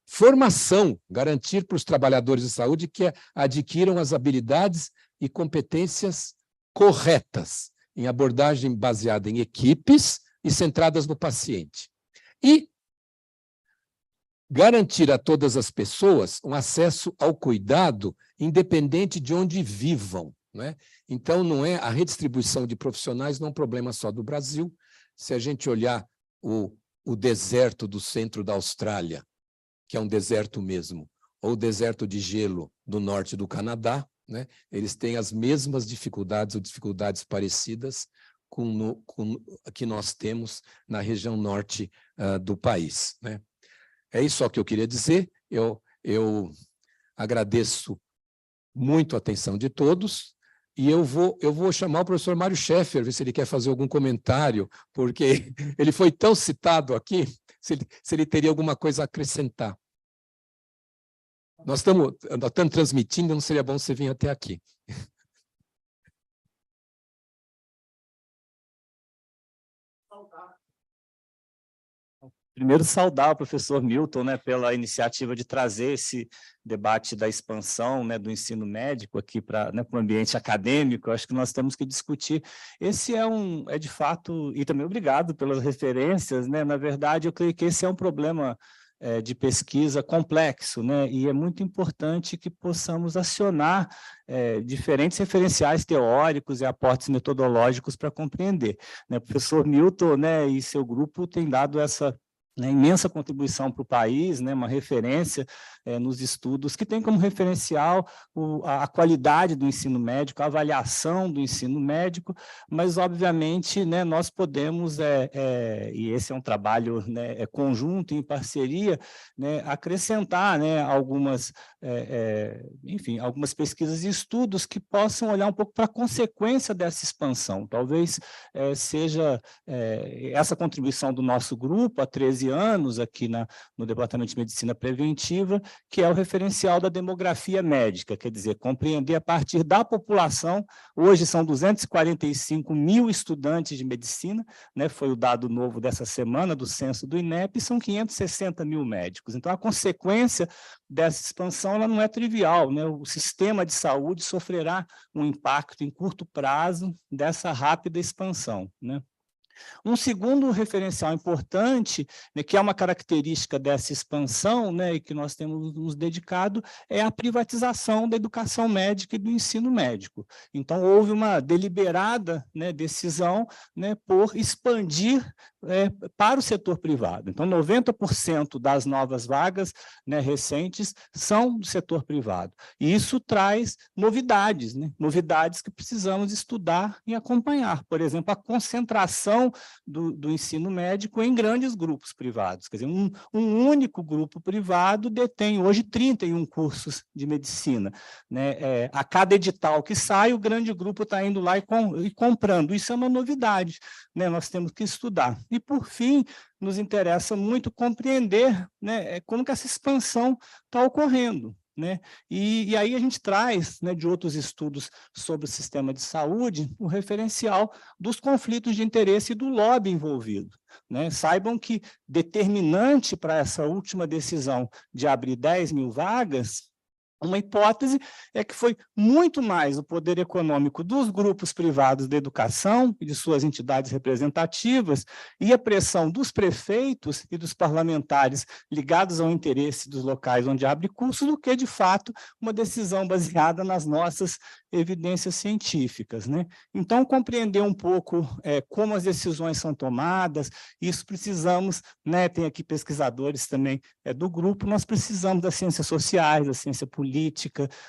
Formação, garantir para os trabalhadores de saúde que adquiram as habilidades e competências corretas em abordagem baseada em equipes e centradas no paciente. E garantir a todas as pessoas um acesso ao cuidado independente de onde vivam, né? Então, não é a redistribuição de profissionais não é um problema só do Brasil. Se a gente olhar o deserto do centro da Austrália, que é um deserto mesmo, ou o deserto de gelo do norte do Canadá, né? Eles têm as mesmas dificuldades ou dificuldades parecidas com que nós temos na região norte do país, né? É isso só que eu queria dizer. Eu agradeço muito a atenção de todos e eu vou chamar o professor Mário Scheffer, ver se ele quer fazer algum comentário, porque ele foi tão citado aqui, se ele teria alguma coisa a acrescentar. Nós estamos transmitindo, não seria bom você vir até aqui. Primeiro, saudar o professor Milton, né, pela iniciativa de trazer esse debate da expansão, né, do ensino médico aqui para, né, o ambiente acadêmico. Eu acho que nós temos que discutir. Esse é de fato, e também obrigado pelas referências, né? Na verdade, eu creio que esse é um problema de pesquisa complexo, né? E é muito importante que possamos acionar diferentes referenciais teóricos e aportes metodológicos para compreender, né? O professor Milton, né, e seu grupo têm dado essa imensa contribuição para o país, né, uma referência nos estudos, que tem como referencial a qualidade do ensino médico, a avaliação do ensino médico, mas, obviamente, né, nós podemos, e esse é um trabalho, né, conjunto, em parceria, né, acrescentar, né, algumas pesquisas e estudos que possam olhar um pouco para a consequência dessa expansão. Talvez seja essa contribuição do nosso grupo há 13 anos aqui no Departamento de Medicina Preventiva, que é o referencial da demografia médica, quer dizer, compreender a partir da população. Hoje são 245 mil estudantes de medicina, né, foi o dado novo dessa semana do censo do INEP, e são 560 mil médicos. Então, a consequência dessa expansão ela não é trivial, né? O sistema de saúde sofrerá um impacto em curto prazo dessa rápida expansão, né? Um segundo referencial importante, né, que é uma característica dessa expansão, né, e que nós temos nos dedicado, é a privatização da educação médica e do ensino médico. Então, houve uma deliberada, né, decisão, né, por expandir para o setor privado. Então, 90% das novas vagas, né, recentes são do setor privado. E isso traz novidades, né, novidades que precisamos estudar e acompanhar. Por exemplo, a concentração do ensino médico em grandes grupos privados. Quer dizer, um único grupo privado detém hoje 31 cursos de medicina, né? A cada edital que sai, o grande grupo está indo lá e comprando. Isso é uma novidade, né? Nós temos que estudar. E, por fim, nos interessa muito compreender, né, como que essa expansão está ocorrendo, né? E aí a gente traz, né, de outros estudos sobre o sistema de saúde o referencial dos conflitos de interesse e do lobby envolvido, né? Saibam que determinante para essa última decisão de abrir 10 mil vagas, uma hipótese é que foi muito mais o poder econômico dos grupos privados da educação e de suas entidades representativas e a pressão dos prefeitos e dos parlamentares ligados ao interesse dos locais onde abre curso do que, de fato, uma decisão baseada nas nossas evidências científicas, né? Então, compreender um pouco como as decisões são tomadas, isso precisamos, né, tem aqui pesquisadores também do grupo, nós precisamos das ciências sociais, da ciência política,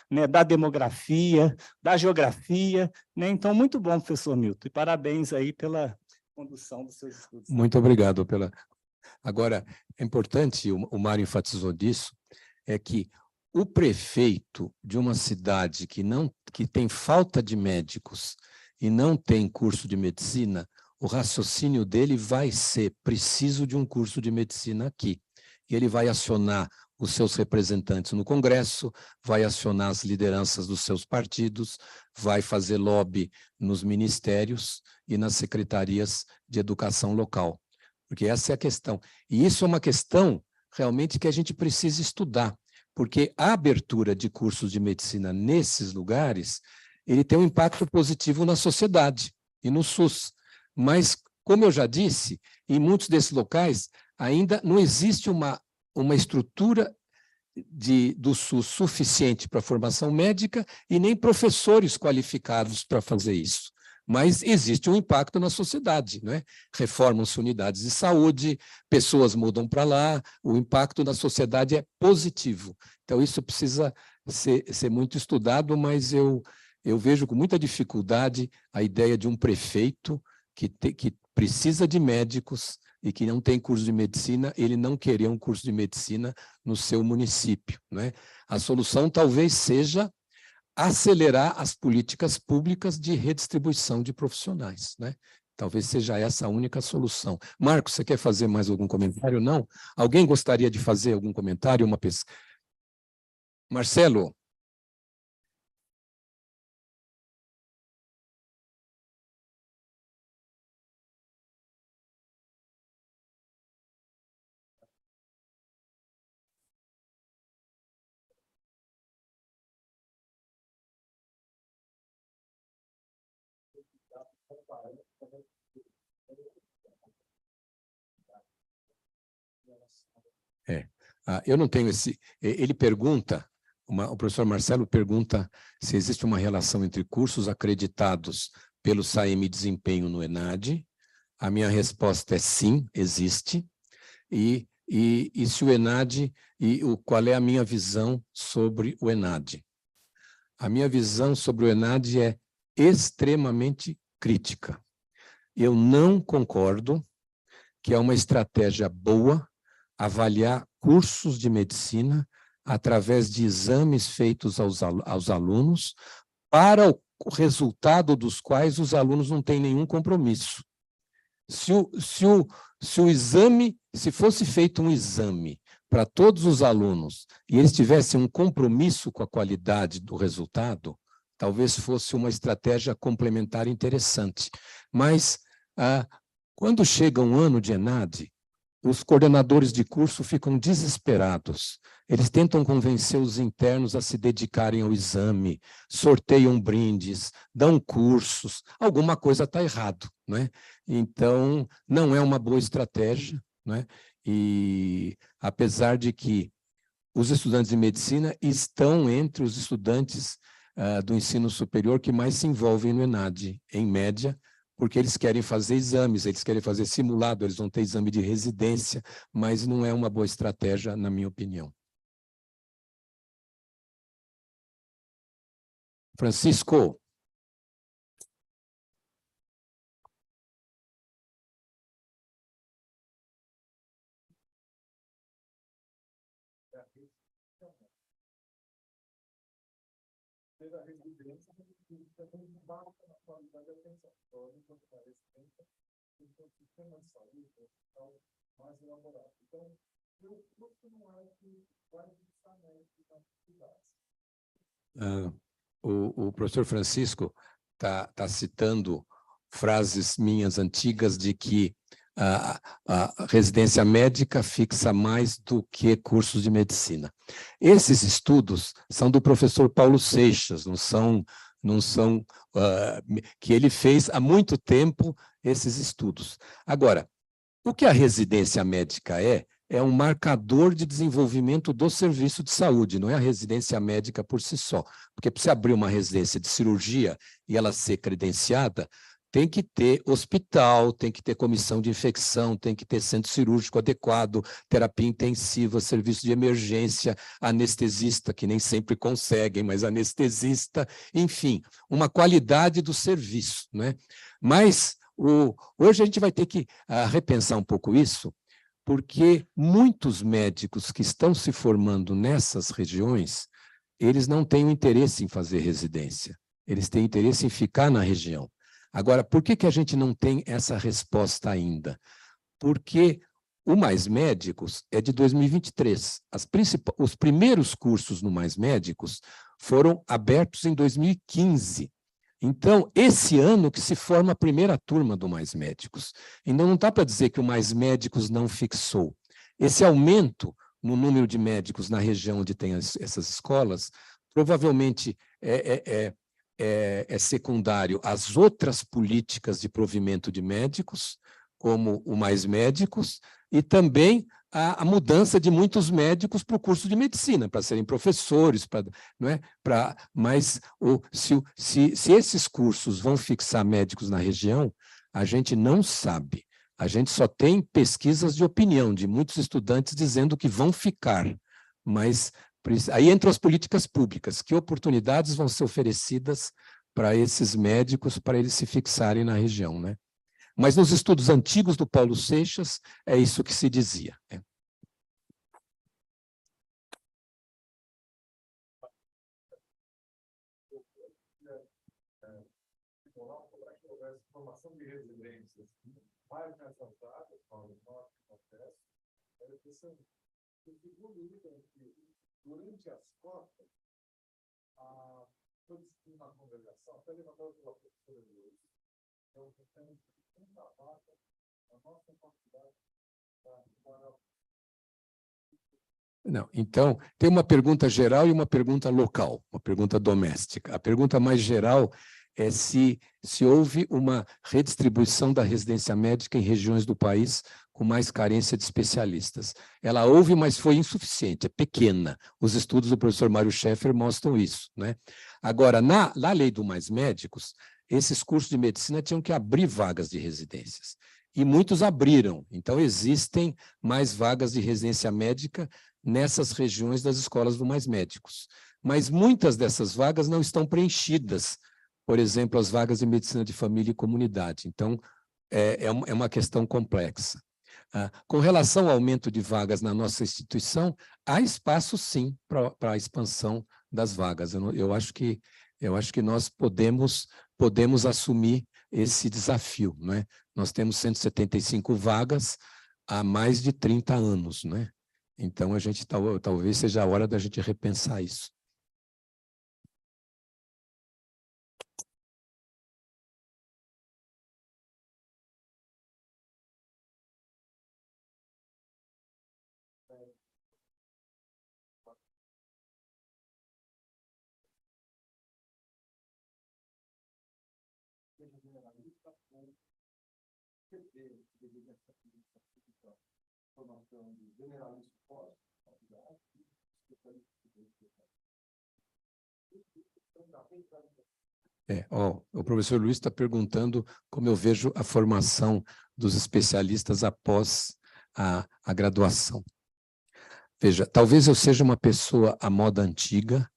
né, da demografia, da geografia, né? Então, muito bom, professor Milton, e parabéns aí pela condução dos seus estudos. Muito obrigado pela... Agora, é importante, o Mário enfatizou disso, é que o prefeito de uma cidade que tem falta de médicos e não tem curso de medicina, o raciocínio dele vai ser: preciso de um curso de medicina aqui. E ele vai acionar os seus representantes no Congresso, vai acionar as lideranças dos seus partidos, vai fazer lobby nos ministérios e nas secretarias de educação local. Porque essa é a questão. E isso é uma questão realmente que a gente precisa estudar, porque a abertura de cursos de medicina nesses lugares, ele tem um impacto positivo na sociedade e no SUS. Mas, como eu já disse, em muitos desses locais ainda não existe uma estrutura do SUS suficiente para a formação médica e nem professores qualificados para fazer isso. Mas existe um impacto na sociedade, não é? Reformam-se unidades de saúde, pessoas mudam para lá, o impacto na sociedade é positivo. Então, isso precisa ser muito estudado, mas eu vejo com muita dificuldade a ideia de um prefeito que precisa de médicos e que não tem curso de medicina, ele não querer um curso de medicina no seu município, não é? A solução talvez seja acelerar as políticas públicas de redistribuição de profissionais, né? Talvez seja essa a única solução. Marcos, você quer fazer mais algum comentário? Não? Alguém gostaria de fazer algum comentário, uma pesquisa? Marcelo? Eu não tenho esse... Ele pergunta, o professor Marcelo pergunta se existe uma relação entre cursos acreditados pelo SAEME Desempenho no ENAD. A minha resposta é sim, existe. E se o ENAD... qual é a minha visão sobre o ENAD? A minha visão sobre o ENAD é extremamente crítica. Eu não concordo que é uma estratégia boa avaliar cursos de medicina através de exames feitos aos alunos, para o resultado dos quais os alunos não têm nenhum compromisso. Se fosse feito um exame para todos os alunos e eles tivessem um compromisso com a qualidade do resultado, talvez fosse uma estratégia complementar interessante. Mas, quando chega um ano de ENAD, os coordenadores de curso ficam desesperados. Eles tentam convencer os internos a se dedicarem ao exame, sorteiam brindes, dão cursos. Alguma coisa está errado, não é? Então, não é uma boa estratégia, não é? E apesar de que os estudantes de medicina estão entre os estudantes do ensino superior que mais se envolvem no ENAD, em média, porque eles querem fazer exames, eles querem fazer simulado, eles vão ter exame de residência, mas não é uma boa estratégia, na minha opinião. Francisco. O professor Francisco está citando frases minhas antigas de que a residência médica fixa mais do que cursos de medicina. Esses estudos são do professor Paulo Seixas, não são que ele fez há muito tempo esses estudos. Agora, o que a residência médica é um marcador de desenvolvimento do serviço de saúde, não é a residência médica por si só. Porque para você abrir uma residência de cirurgia e ela ser credenciada, tem que ter hospital, tem que ter comissão de infecção, tem que ter centro cirúrgico adequado, terapia intensiva, serviço de emergência, anestesista, que nem sempre conseguem, mas anestesista, enfim, uma qualidade do serviço, né? Mas hoje a gente vai ter que repensar um pouco isso, porque muitos médicos que estão se formando nessas regiões, eles não têm o interesse em fazer residência, eles têm interesse em ficar na região. Agora, por que a gente não tem essa resposta ainda? Porque o Mais Médicos é de 2023. Os primeiros cursos no Mais Médicos foram abertos em 2015. Então, esse ano que se forma a primeira turma do Mais Médicos. Então, não dá para dizer que o Mais Médicos não fixou. Esse aumento no número de médicos na região onde tem essas escolas, provavelmente é secundário às outras políticas de provimento de médicos, como o Mais Médicos, e também a mudança de muitos médicos para o curso de medicina, para serem professores, não é? Mas se esses cursos vão fixar médicos na região, a gente não sabe. A gente só tem pesquisas de opinião de muitos estudantes dizendo que vão ficar, mas aí entram as políticas públicas. Que oportunidades vão ser oferecidas para esses médicos, para eles se fixarem na região, né? Mas nos estudos antigos do Paulo Seixas, é isso que se dizia, né? Formação de residências, mais nessas datas, Paulo, nosso processo, o segundo item que, durante as cotas, foi discutindo uma congregação, até levantada pela professora de hoje, então, temos muita vaga, a nossa quantidade para... Não, então, tem uma pergunta geral e uma pergunta local, uma pergunta doméstica. A pergunta mais geral é se houve uma redistribuição da residência médica em regiões do país com mais carência de especialistas. Ela houve, mas foi insuficiente, é pequena. Os estudos do professor Mário Schaeffer mostram isso, né? Agora, na lei do Mais Médicos, esses cursos de medicina tinham que abrir vagas de residências. E muitos abriram, então existem mais vagas de residência médica nessas regiões das escolas do Mais Médicos. Mas muitas dessas vagas não estão preenchidas, por exemplo, as vagas de medicina de família e comunidade. Então, é uma questão complexa. Com relação ao aumento de vagas na nossa instituição, há espaço, sim, para a expansão das vagas. Eu acho que nós podemos assumir esse desafio, não é? Nós temos 175 vagas há mais de 30 anos, não é? Então, talvez seja a hora da gente repensar isso. Formação de generalista pós, o professor Luiz está perguntando como eu vejo a formação dos especialistas após a graduação. Veja, talvez eu seja uma pessoa à moda antiga,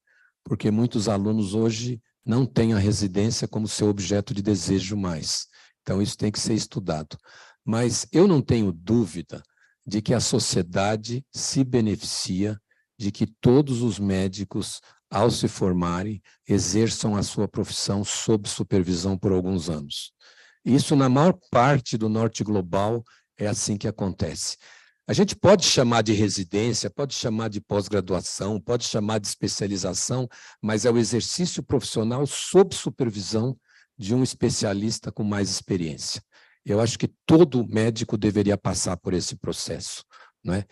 porque muitos alunos hoje não têm a residência como seu objeto de desejo mais. Então, isso tem que ser estudado. Mas eu não tenho dúvida de que a sociedade se beneficia de que todos os médicos, ao se formarem, exerçam a sua profissão sob supervisão por alguns anos. Isso, na maior parte do norte global, é assim que acontece. A gente pode chamar de residência, pode chamar de pós-graduação, pode chamar de especialização, mas é o exercício profissional sob supervisão de um especialista com mais experiência. Eu acho que todo médico deveria passar por esse processo, não é?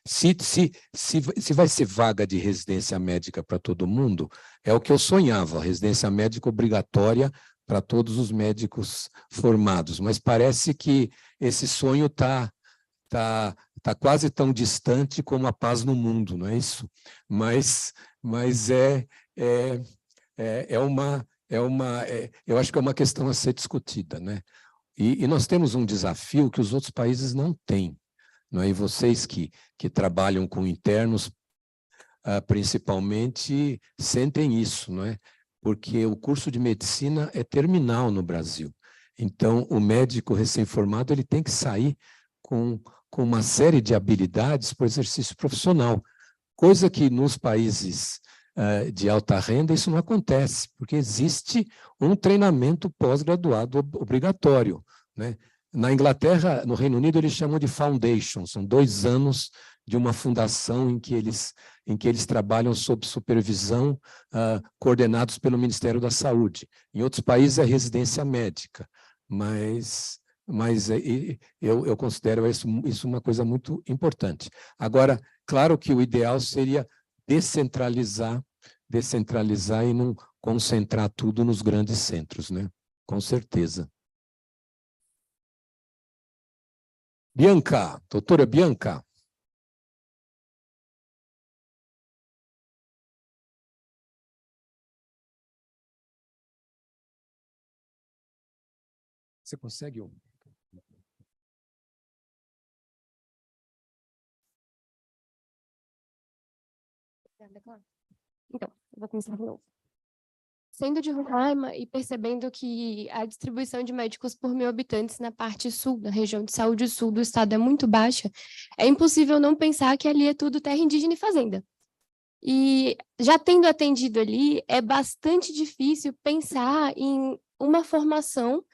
Se vai ser vaga de residência médica para todo mundo, é o que eu sonhava, residência médica obrigatória para todos os médicos formados, mas parece que esse sonho está quase tão distante como a paz no mundo, não é isso? Mas eu acho que é uma questão a ser discutida, né? E nós temos um desafio que os outros países não têm, não é? E vocês que trabalham com internos, principalmente, sentem isso, não é? Porque o curso de medicina é terminal no Brasil. Então, o médico recém-formado ele tem que sair com uma série de habilidades para o exercício profissional, coisa que nos países de alta renda, isso não acontece, porque existe um treinamento pós-graduado obrigatório, né? Na Inglaterra, no Reino Unido, eles chamam de foundation, são 2 anos de uma fundação em que eles trabalham sob supervisão, coordenados pelo Ministério da Saúde. Em outros países é residência médica, mas eu considero isso uma coisa muito importante. Agora, claro que o ideal seria descentralizar e não concentrar tudo nos grandes centros, né? Com certeza. Bianca, doutora Bianca. Você consegue? Então, eu vou começar de novo. Sendo de Roraima e percebendo que a distribuição de médicos por 1.000 habitantes na parte sul, na região de saúde sul do estado é muito baixa, é impossível não pensar que ali é tudo terra indígena e fazenda. E já tendo atendido ali, é bastante difícil pensar em uma formação.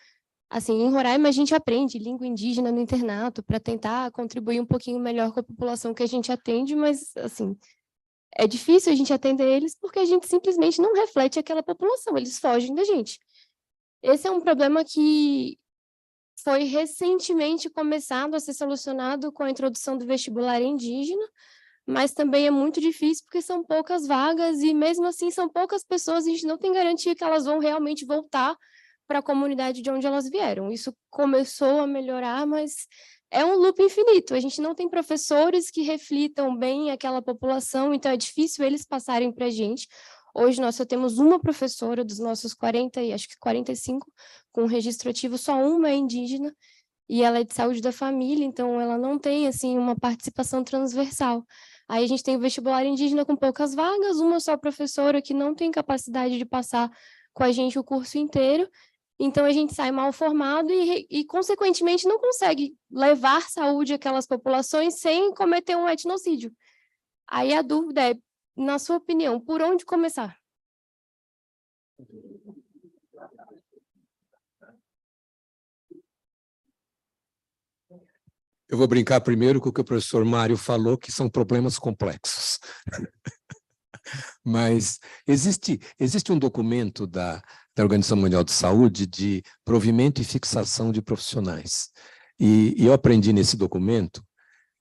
Assim, em Roraima a gente aprende língua indígena no internato para tentar contribuir um pouquinho melhor com a população que a gente atende, mas, assim, é difícil a gente atender eles porque a gente simplesmente não reflete aquela população, eles fogem da gente. Esse é um problema que foi recentemente começado a ser solucionado com a introdução do vestibular indígena, mas também é muito difícil porque são poucas vagas e mesmo assim são poucas pessoas, a gente não tem garantia que elas vão realmente voltar para a comunidade de onde elas vieram. Isso começou a melhorar, mas é um loop infinito. A gente não tem professores que reflitam bem aquela população, então é difícil eles passarem para a gente. Hoje nós só temos uma professora dos nossos 40 e acho que 45 com registro ativo, só uma é indígena e ela é de saúde da família, então ela não tem assim uma participação transversal. Aí a gente tem o vestibular indígena com poucas vagas, uma só professora que não tem capacidade de passar com a gente o curso inteiro. Então, a gente sai mal formado e, consequentemente, não consegue levar saúde àquelas populações sem cometer um etnocídio. Aí a dúvida é, na sua opinião, por onde começar? Eu vou brincar primeiro com o que o professor Mário falou, que são problemas complexos. Mas existe um documento da Organização Mundial de Saúde de provimento e fixação de profissionais. E eu aprendi nesse documento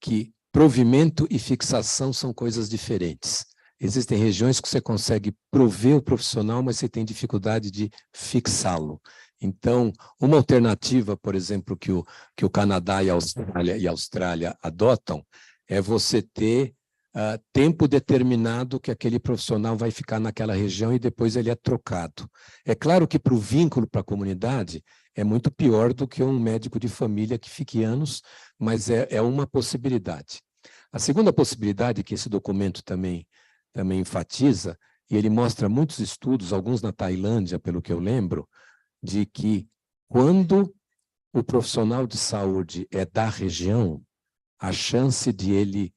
que provimento e fixação são coisas diferentes. Existem regiões que você consegue prover o profissional, mas você tem dificuldade de fixá-lo. Então, uma alternativa, por exemplo, que o Canadá e a Austrália adotam, é você ter tempo determinado que aquele profissional vai ficar naquela região e depois ele é trocado. É claro que para o vínculo para a comunidade é muito pior do que um médico de família que fique anos, mas é uma possibilidade. A segunda possibilidade, que esse documento também enfatiza, e ele mostra muitos estudos, alguns na Tailândia, pelo que eu lembro, de que quando o profissional de saúde é da região, a chance de ele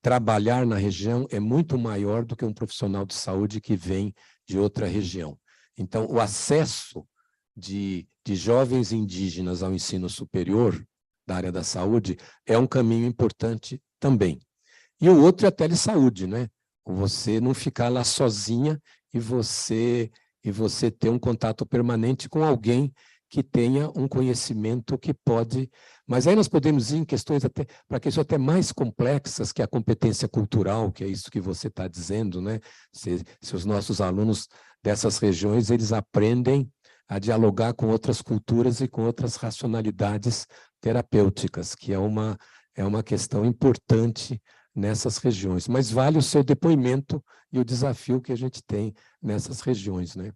trabalhar na região é muito maior do que um profissional de saúde que vem de outra região. Então, o acesso de jovens indígenas ao ensino superior da área da saúde é um caminho importante também. E o outro é a telesaúde, né? Você não ficar lá sozinha e você ter um contato permanente com alguém que tenha um conhecimento que pode... Mas aí nós podemos ir em questões para questões até mais complexas, que é a competência cultural, que é isso que você está dizendo, né? Se os nossos alunos dessas regiões, eles aprendem a dialogar com outras culturas e com outras racionalidades terapêuticas, que é uma questão importante nessas regiões. Mas vale o seu depoimento e o desafio que a gente tem nessas regiões, né?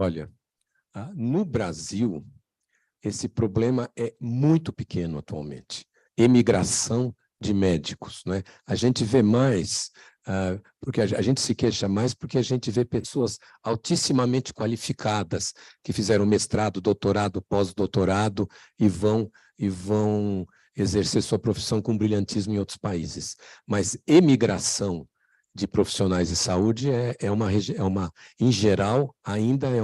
Olha, no Brasil, esse problema é muito pequeno atualmente. Emigração de médicos, né? A gente vê mais porque a gente se queixa mais porque a gente vê pessoas altissimamente qualificadas, que fizeram mestrado, doutorado, pós-doutorado e vão exercer sua profissão com brilhantismo em outros países. Mas emigração de profissionais de saúde em geral, ainda é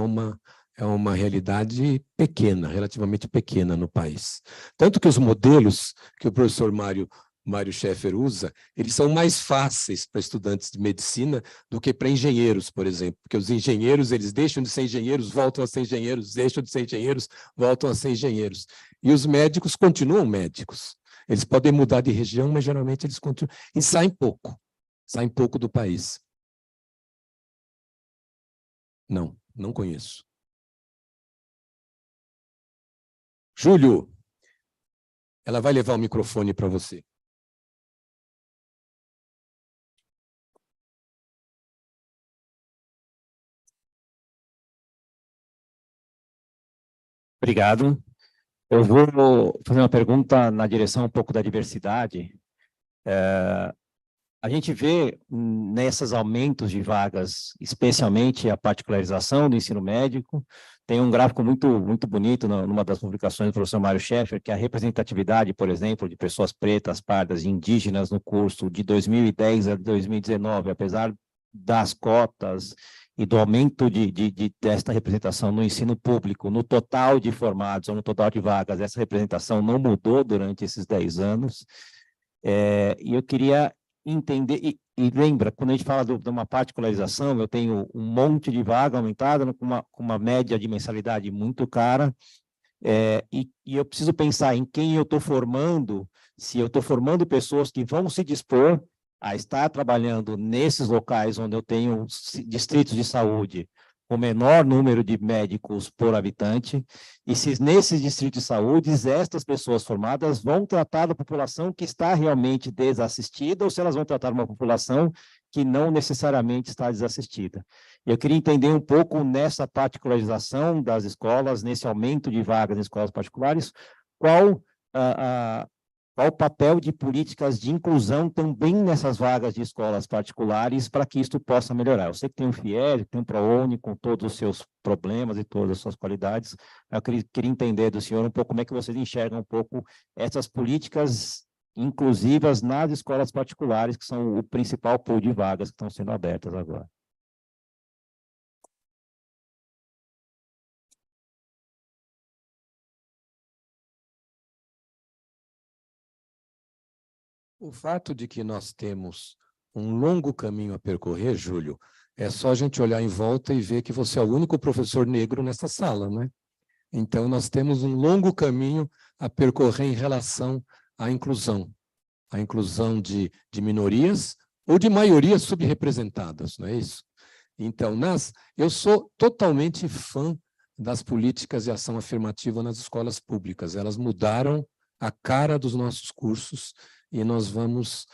uma realidade pequena, relativamente pequena no país. Tanto que os modelos que o professor Mário Scheffer usa, eles são mais fáceis para estudantes de medicina do que para engenheiros, por exemplo, porque os engenheiros, eles deixam de ser engenheiros, voltam a ser engenheiros, deixam de ser engenheiros, voltam a ser engenheiros. E os médicos continuam médicos. Eles podem mudar de região, mas geralmente eles continuam, e saem pouco do país. Não conheço. Júlio, ela vai levar o microfone para você. Obrigado. Eu vou fazer uma pergunta na direção um pouco da diversidade. A gente vê nesses aumentos de vagas, especialmente a particularização do ensino médico, tem um gráfico muito bonito numa das publicações do professor Mário Scheffer, que é a representatividade, por exemplo, de pessoas pretas, pardas e indígenas no curso de 2010 a 2019, apesar das cotas e do aumento desta representação no ensino público, no total de formados ou no total de vagas, essa representação não mudou durante esses 10 anos. E eu queria entender, e lembra, quando a gente fala de uma particularização, eu tenho um monte de vaga aumentada com uma média de mensalidade muito cara, e eu preciso pensar em quem eu estou formando, se eu estou formando pessoas que vão se dispor a estar trabalhando nesses locais onde eu tenho distritos de saúde com menor número de médicos por habitante, e se nesses distritos de saúde, estas pessoas formadas vão tratar da população que está realmente desassistida, ou se elas vão tratar uma população que não necessariamente está desassistida. Eu queria entender um pouco nessa particularização das escolas, nesse aumento de vagas em escolas particulares, qual o papel de políticas de inclusão também nessas vagas de escolas particulares para que isto possa melhorar. Eu sei que tem um FIES, tem um ProUni com todos os seus problemas e todas as suas qualidades. Eu queria entender do senhor um pouco como é que vocês enxergam um pouco essas políticas inclusivas nas escolas particulares, que são o principal pool de vagas que estão sendo abertas agora. O fato de que nós temos um longo caminho a percorrer, Júlio, é só a gente olhar em volta e ver que você é o único professor negro nessa sala, né? Então, nós temos um longo caminho a percorrer em relação à inclusão de minorias ou de maiorias subrepresentadas, não é isso? Então, eu sou totalmente fã das políticas de ação afirmativa nas escolas públicas. Elas mudaram a cara dos nossos cursos e nós vamos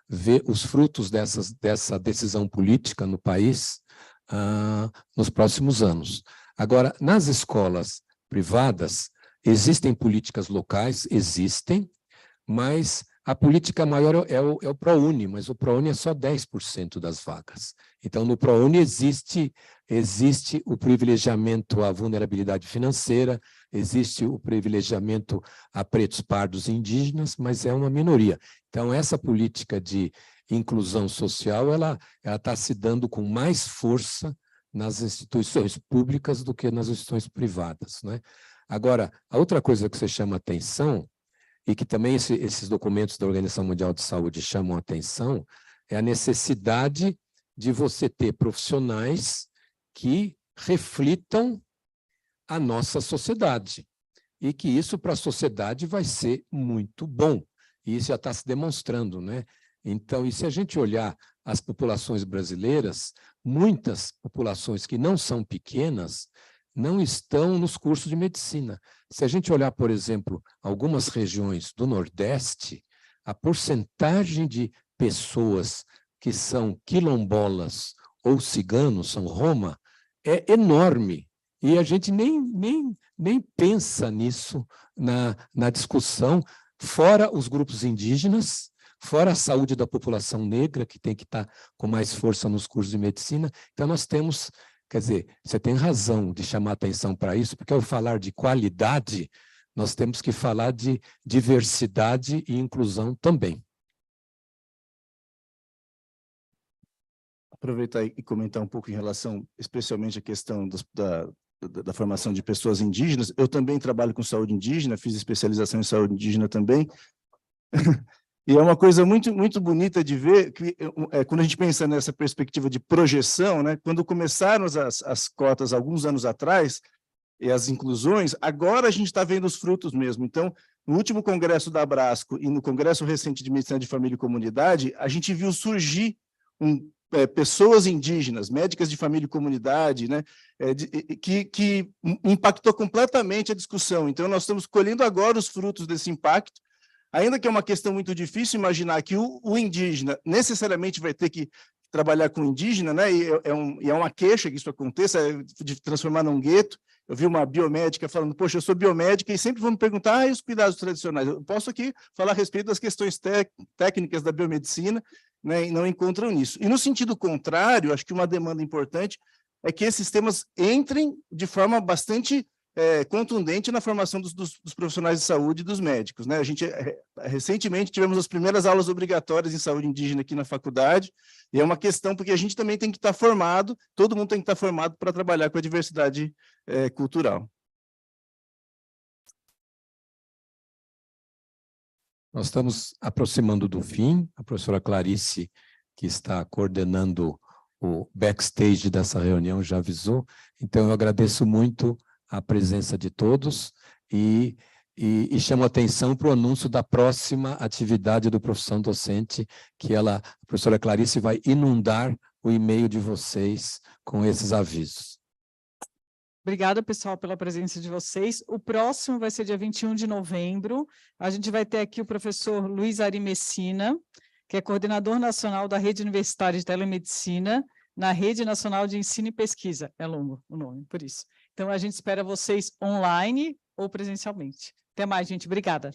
ver os frutos dessa decisão política no país nos próximos anos. Agora, nas escolas privadas, existem políticas locais, mas a política maior é o ProUni, mas o ProUni é só 10% das vagas. Então, no ProUni existe o privilegiamento à vulnerabilidade financeira, existe o privilegiamento a pretos, pardos e indígenas, mas é uma minoria. Então, essa política de inclusão social, ela está se dando com mais força nas instituições públicas do que nas instituições privadas, né? Agora, a outra coisa que você chama atenção, e que também esses documentos da Organização Mundial de Saúde chamam atenção, é a necessidade de você ter profissionais que reflitam a nossa sociedade, e que isso para a sociedade vai ser muito bom, e isso já está se demonstrando, né? Então, e se a gente olhar as populações brasileiras, muitas populações que não são pequenas, não estão nos cursos de medicina. Se a gente olhar, por exemplo, algumas regiões do Nordeste, a porcentagem de pessoas que são quilombolas ou ciganos, são Roma, é enorme. E a gente nem pensa nisso na discussão, fora os grupos indígenas, fora a saúde da população negra, que tem que estar com mais força nos cursos de medicina. Então, nós temos, quer dizer, você tem razão de chamar atenção para isso, porque ao falar de qualidade, nós temos que falar de diversidade e inclusão também. Aproveitar e comentar um pouco em relação, especialmente, à questão da formação de pessoas indígenas. Eu também trabalho com saúde indígena, fiz especialização em saúde indígena também. E é uma coisa muito, muito bonita de ver, que quando a gente pensa nessa perspectiva de projeção, né, quando começaram as cotas alguns anos atrás, e as inclusões, agora a gente está vendo os frutos mesmo. Então, no último congresso da Abrasco e no congresso recente de Medicina de Família e Comunidade, a gente viu surgir pessoas indígenas, médicas de família e comunidade, né, que impactou completamente a discussão. Então, nós estamos colhendo agora os frutos desse impacto, ainda que é uma questão muito difícil imaginar que o indígena necessariamente vai ter que trabalhar com indígena, né, e é uma queixa que isso aconteça, de transformar num gueto. Eu vi uma biomédica falando, poxa, eu sou biomédica e sempre vão me perguntar, e os cuidados tradicionais? Eu posso aqui falar a respeito das questões técnicas da biomedicina, né, e não encontram nisso. E no sentido contrário, acho que uma demanda importante é que esses temas entrem de forma bastante contundente na formação dos profissionais de saúde e dos médicos, né? A gente, recentemente, tivemos as primeiras aulas obrigatórias em saúde indígena aqui na faculdade, e é uma questão porque a gente também tem que estar formado, todo mundo tem que estar formado para trabalhar com a diversidade cultural. Nós estamos aproximando do fim. A professora Clarice, que está coordenando o backstage dessa reunião, já avisou. Então, eu agradeço muito a presença de todos e chamo a atenção para o anúncio da próxima atividade do Profissão Docente, que a professora Clarice vai inundar o e-mail de vocês com esses avisos. Obrigada, pessoal, pela presença de vocês. O próximo vai ser dia 21 de novembro. A gente vai ter aqui o professor Luiz Ari Messina, que é coordenador nacional da Rede Universitária de Telemedicina, na Rede Nacional de Ensino e Pesquisa. É longo o nome, por isso. Então, a gente espera vocês online ou presencialmente. Até mais, gente. Obrigada.